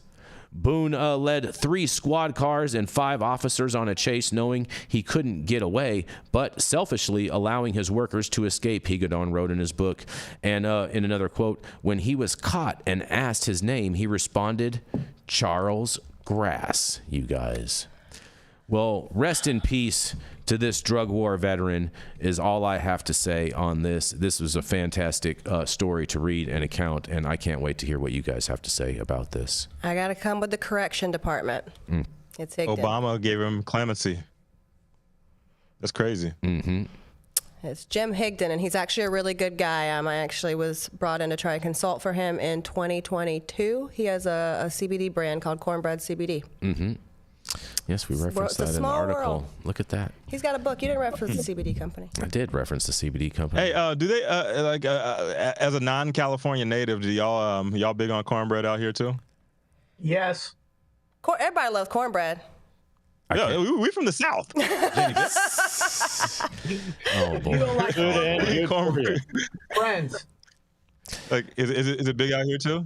Speaker 1: Boone led 3 squad cars and 5 officers on a chase, knowing he couldn't get away, but selfishly allowing his workers to escape, Higedon wrote in his book. And in another quote, when he was caught and asked his name, he responded, Charles Grass, you guys. Well, rest in peace to this drug war veteran is all I have to say on this. This was a fantastic story to read and account, and I can't wait to hear what you guys have to say about this.
Speaker 2: I got to come with the correction department. It's Higdon.
Speaker 5: Obama gave him clemency. That's crazy.
Speaker 1: Mm-hmm.
Speaker 2: It's Jim Higdon, and he's actually a really good guy. I actually was brought in to try and consult for him in 2022. He has a CBD brand called Cornbread CBD.
Speaker 1: Mm-hmm. Yes, we referenced that in the article.
Speaker 2: World.
Speaker 1: Look at that.
Speaker 2: He's got a book. You didn't reference the CBD company.
Speaker 1: I did reference the CBD company.
Speaker 5: Hey, do they as a non-California native, do y'all big on cornbread out here too?
Speaker 4: Yes.
Speaker 2: Everybody loves cornbread.
Speaker 5: Yeah, we from the South.
Speaker 1: Oh boy.
Speaker 4: You don't like
Speaker 5: Cornbread.
Speaker 4: friends.
Speaker 5: Like, is it big out here too?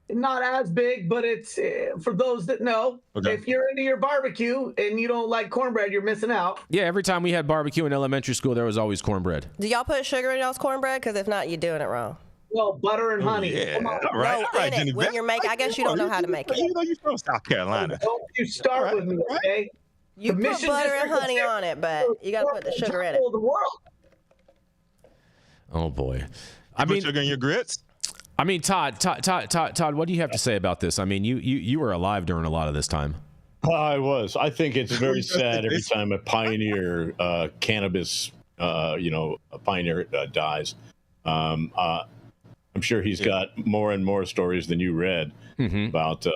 Speaker 4: Not as big, but it's for those that know.
Speaker 5: Okay.
Speaker 4: If you're into your barbecue and you don't like cornbread, you're missing out.
Speaker 1: Yeah, every time we had barbecue in elementary school, there was always cornbread.
Speaker 2: Do y'all put sugar in y'all's cornbread? Because if not, you're doing it wrong.
Speaker 4: Well, butter and honey.
Speaker 5: Yeah.
Speaker 4: Come on.
Speaker 5: All right,
Speaker 2: No,
Speaker 5: all right,
Speaker 2: in it,
Speaker 5: Jenny.
Speaker 2: when you're making, I guess you don't know how to make it.
Speaker 5: You know, you're from South Carolina.
Speaker 4: Don't you start with me, okay?
Speaker 2: You
Speaker 4: The
Speaker 2: put
Speaker 4: Mission
Speaker 2: butter and
Speaker 4: District
Speaker 2: honey
Speaker 4: is
Speaker 2: on it, but you got to put the sugar in it.
Speaker 4: The world.
Speaker 1: Oh boy.
Speaker 5: I put sugar in your grits.
Speaker 9: I mean, Todd, what do you have to say about this? I mean, you were alive during a lot of this time.
Speaker 3: I was. I think it's very sad every time a pioneer, cannabis, a pioneer dies. I'm sure he's got more and more stories than you read about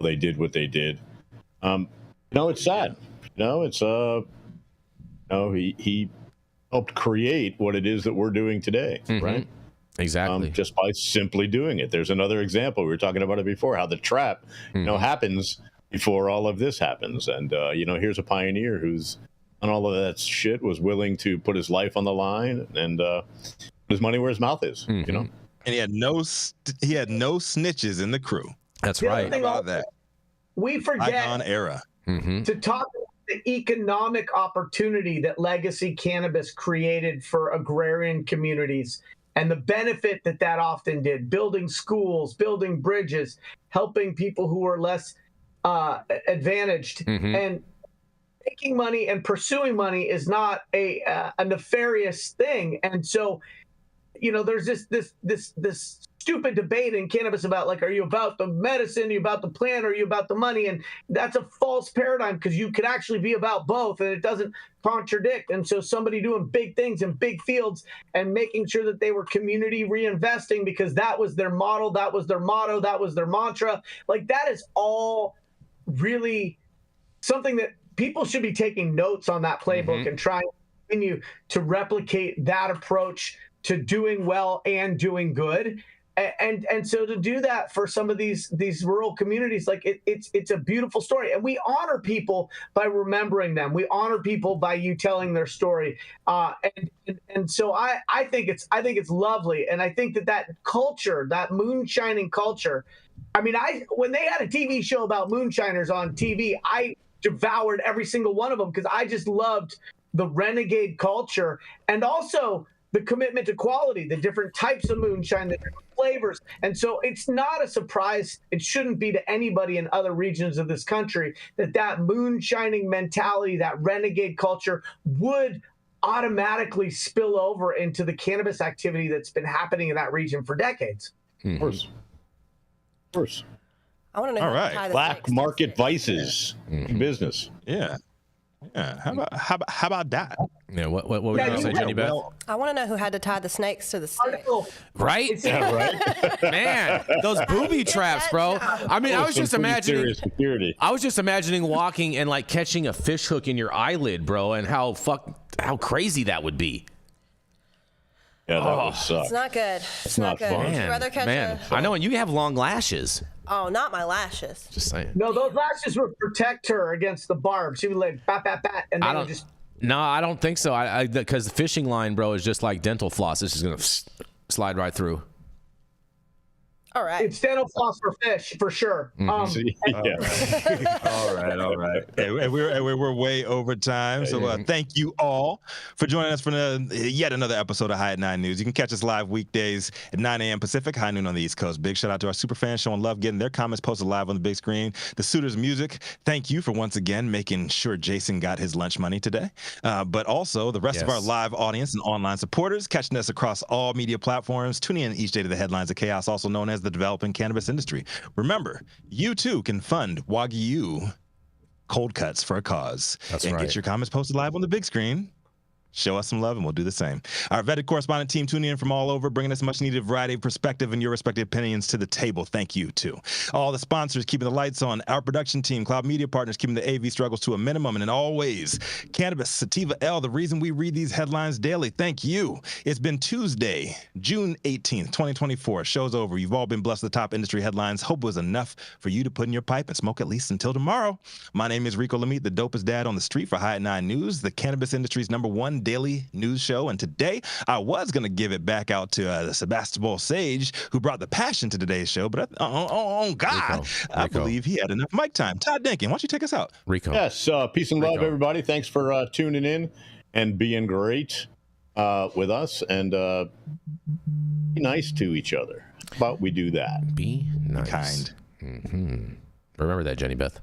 Speaker 3: they did what they did. It's sad. It's he helped create what it is that we're doing today, right?
Speaker 9: Exactly.
Speaker 3: Just by simply doing it. There's another example. We were talking about it before, how the trap, happens before all of this happens. And, here's a pioneer who's on all of that shit, was willing to put his life on the line and put his money where his mouth is, And
Speaker 5: he had no snitches in the crew.
Speaker 9: That's right.
Speaker 5: About that.
Speaker 4: We forget
Speaker 5: Icon era.
Speaker 4: to talk about the economic opportunity that legacy cannabis created for agrarian communities and the benefit that often did, building schools, building bridges, helping people who are less advantaged. And making money and pursuing money is not a nefarious thing. And so, there's this stupid debate in cannabis about, like, are you about the medicine, are you about the plant, or are you about the money? And that's a false paradigm, because you could actually be about both and it doesn't contradict. And so somebody doing big things in big fields and making sure that they were community reinvesting because that was their model, that was their motto, that was their mantra, like, that is all really something that people should be taking notes on that playbook and trying to continue to replicate that approach to doing well and doing good. And so to do that for some of these rural communities, like it's a beautiful story, and we honor people by remembering them. We honor people by you telling their story, and so I think it's lovely, and I think that culture, that moonshining culture. I mean, when they had a TV show about moonshiners on TV, I devoured every single one of them because I just loved the renegade culture and also the commitment to quality, the different types of moonshine, the different flavors. And so it's not a surprise. It shouldn't be to anybody in other regions of this country that moonshining mentality, that renegade culture would automatically spill over into the cannabis activity that's been happening in that region for decades.
Speaker 3: Of course.
Speaker 2: I want to know how to tie the
Speaker 3: black market vices in business.
Speaker 5: Yeah. How about that?
Speaker 9: Yeah. What were you going to say, Jenny Beth?
Speaker 2: I want to know who had to tie the snakes to the sticks.
Speaker 9: Right?
Speaker 3: Yeah, right.
Speaker 9: Man, those booby traps, bro. I mean, I was just imagining walking and like catching a fish hook in your eyelid, bro, and how crazy that would be.
Speaker 3: Yeah, that would suck.
Speaker 2: It's not good. It's not good.
Speaker 3: fun.
Speaker 2: Would you rather catch
Speaker 9: I know, and you have long lashes.
Speaker 2: Oh, not my lashes.
Speaker 9: Just saying.
Speaker 4: No, those lashes would protect her against the barb. She would like bat, bat, bat, and they would just.
Speaker 9: No, I don't think so. Because the fishing line, bro, is just like dental floss. It's just gonna slide right through.
Speaker 2: All right.
Speaker 4: It's dental floss for fish, for sure.
Speaker 5: All right. And we're way over time. So thank you all for joining us for yet another episode of High at 9 News. You can catch us live weekdays at 9 a.m. Pacific, high noon on the East Coast. Big shout out to our super fans showing love, getting their comments posted live on the big screen. The Suitors Music, thank you for once again making sure Jason got his lunch money today. But also the rest of our live audience and online supporters catching us across all media platforms, tuning in each day to the Headlines of Chaos, also known as the developing cannabis industry. Remember, you too can fund Wagyu cold cuts for a cause.
Speaker 9: That's
Speaker 5: and
Speaker 9: right.
Speaker 5: Get your comments posted live on the big screen. Show us some love and we'll do the same. Our vetted correspondent team tuning in from all over, bringing us much needed variety of perspective and your respective opinions to the table. Thank you too. All the sponsors keeping the lights on, our production team, Cloud Media Partners keeping the AV struggles to a minimum, and always Cannabis, Sativa L, the reason we read these headlines daily. Thank you. It's been Tuesday, June 18th, 2024. Show's over. You've all been blessed with the top industry headlines. Hope it was enough for you to put in your pipe and smoke at least until tomorrow. My name is Rico Lamitte, the dopest dad on the street for High at 9 News, the cannabis industry's #1 daily news show. And today I was going to give it back out to the Sebastopol Sage, who brought the passion to today's show. But God, Rico. I believe he had enough mic time. Todd Denkin, why don't you take us out?
Speaker 9: Rico.
Speaker 3: Yes, peace and love, everybody. Thanks for tuning in and being great with us, and be nice to each other. How about we do that?
Speaker 9: Be nice.
Speaker 5: Kind.
Speaker 9: Remember that, Jenny Beth.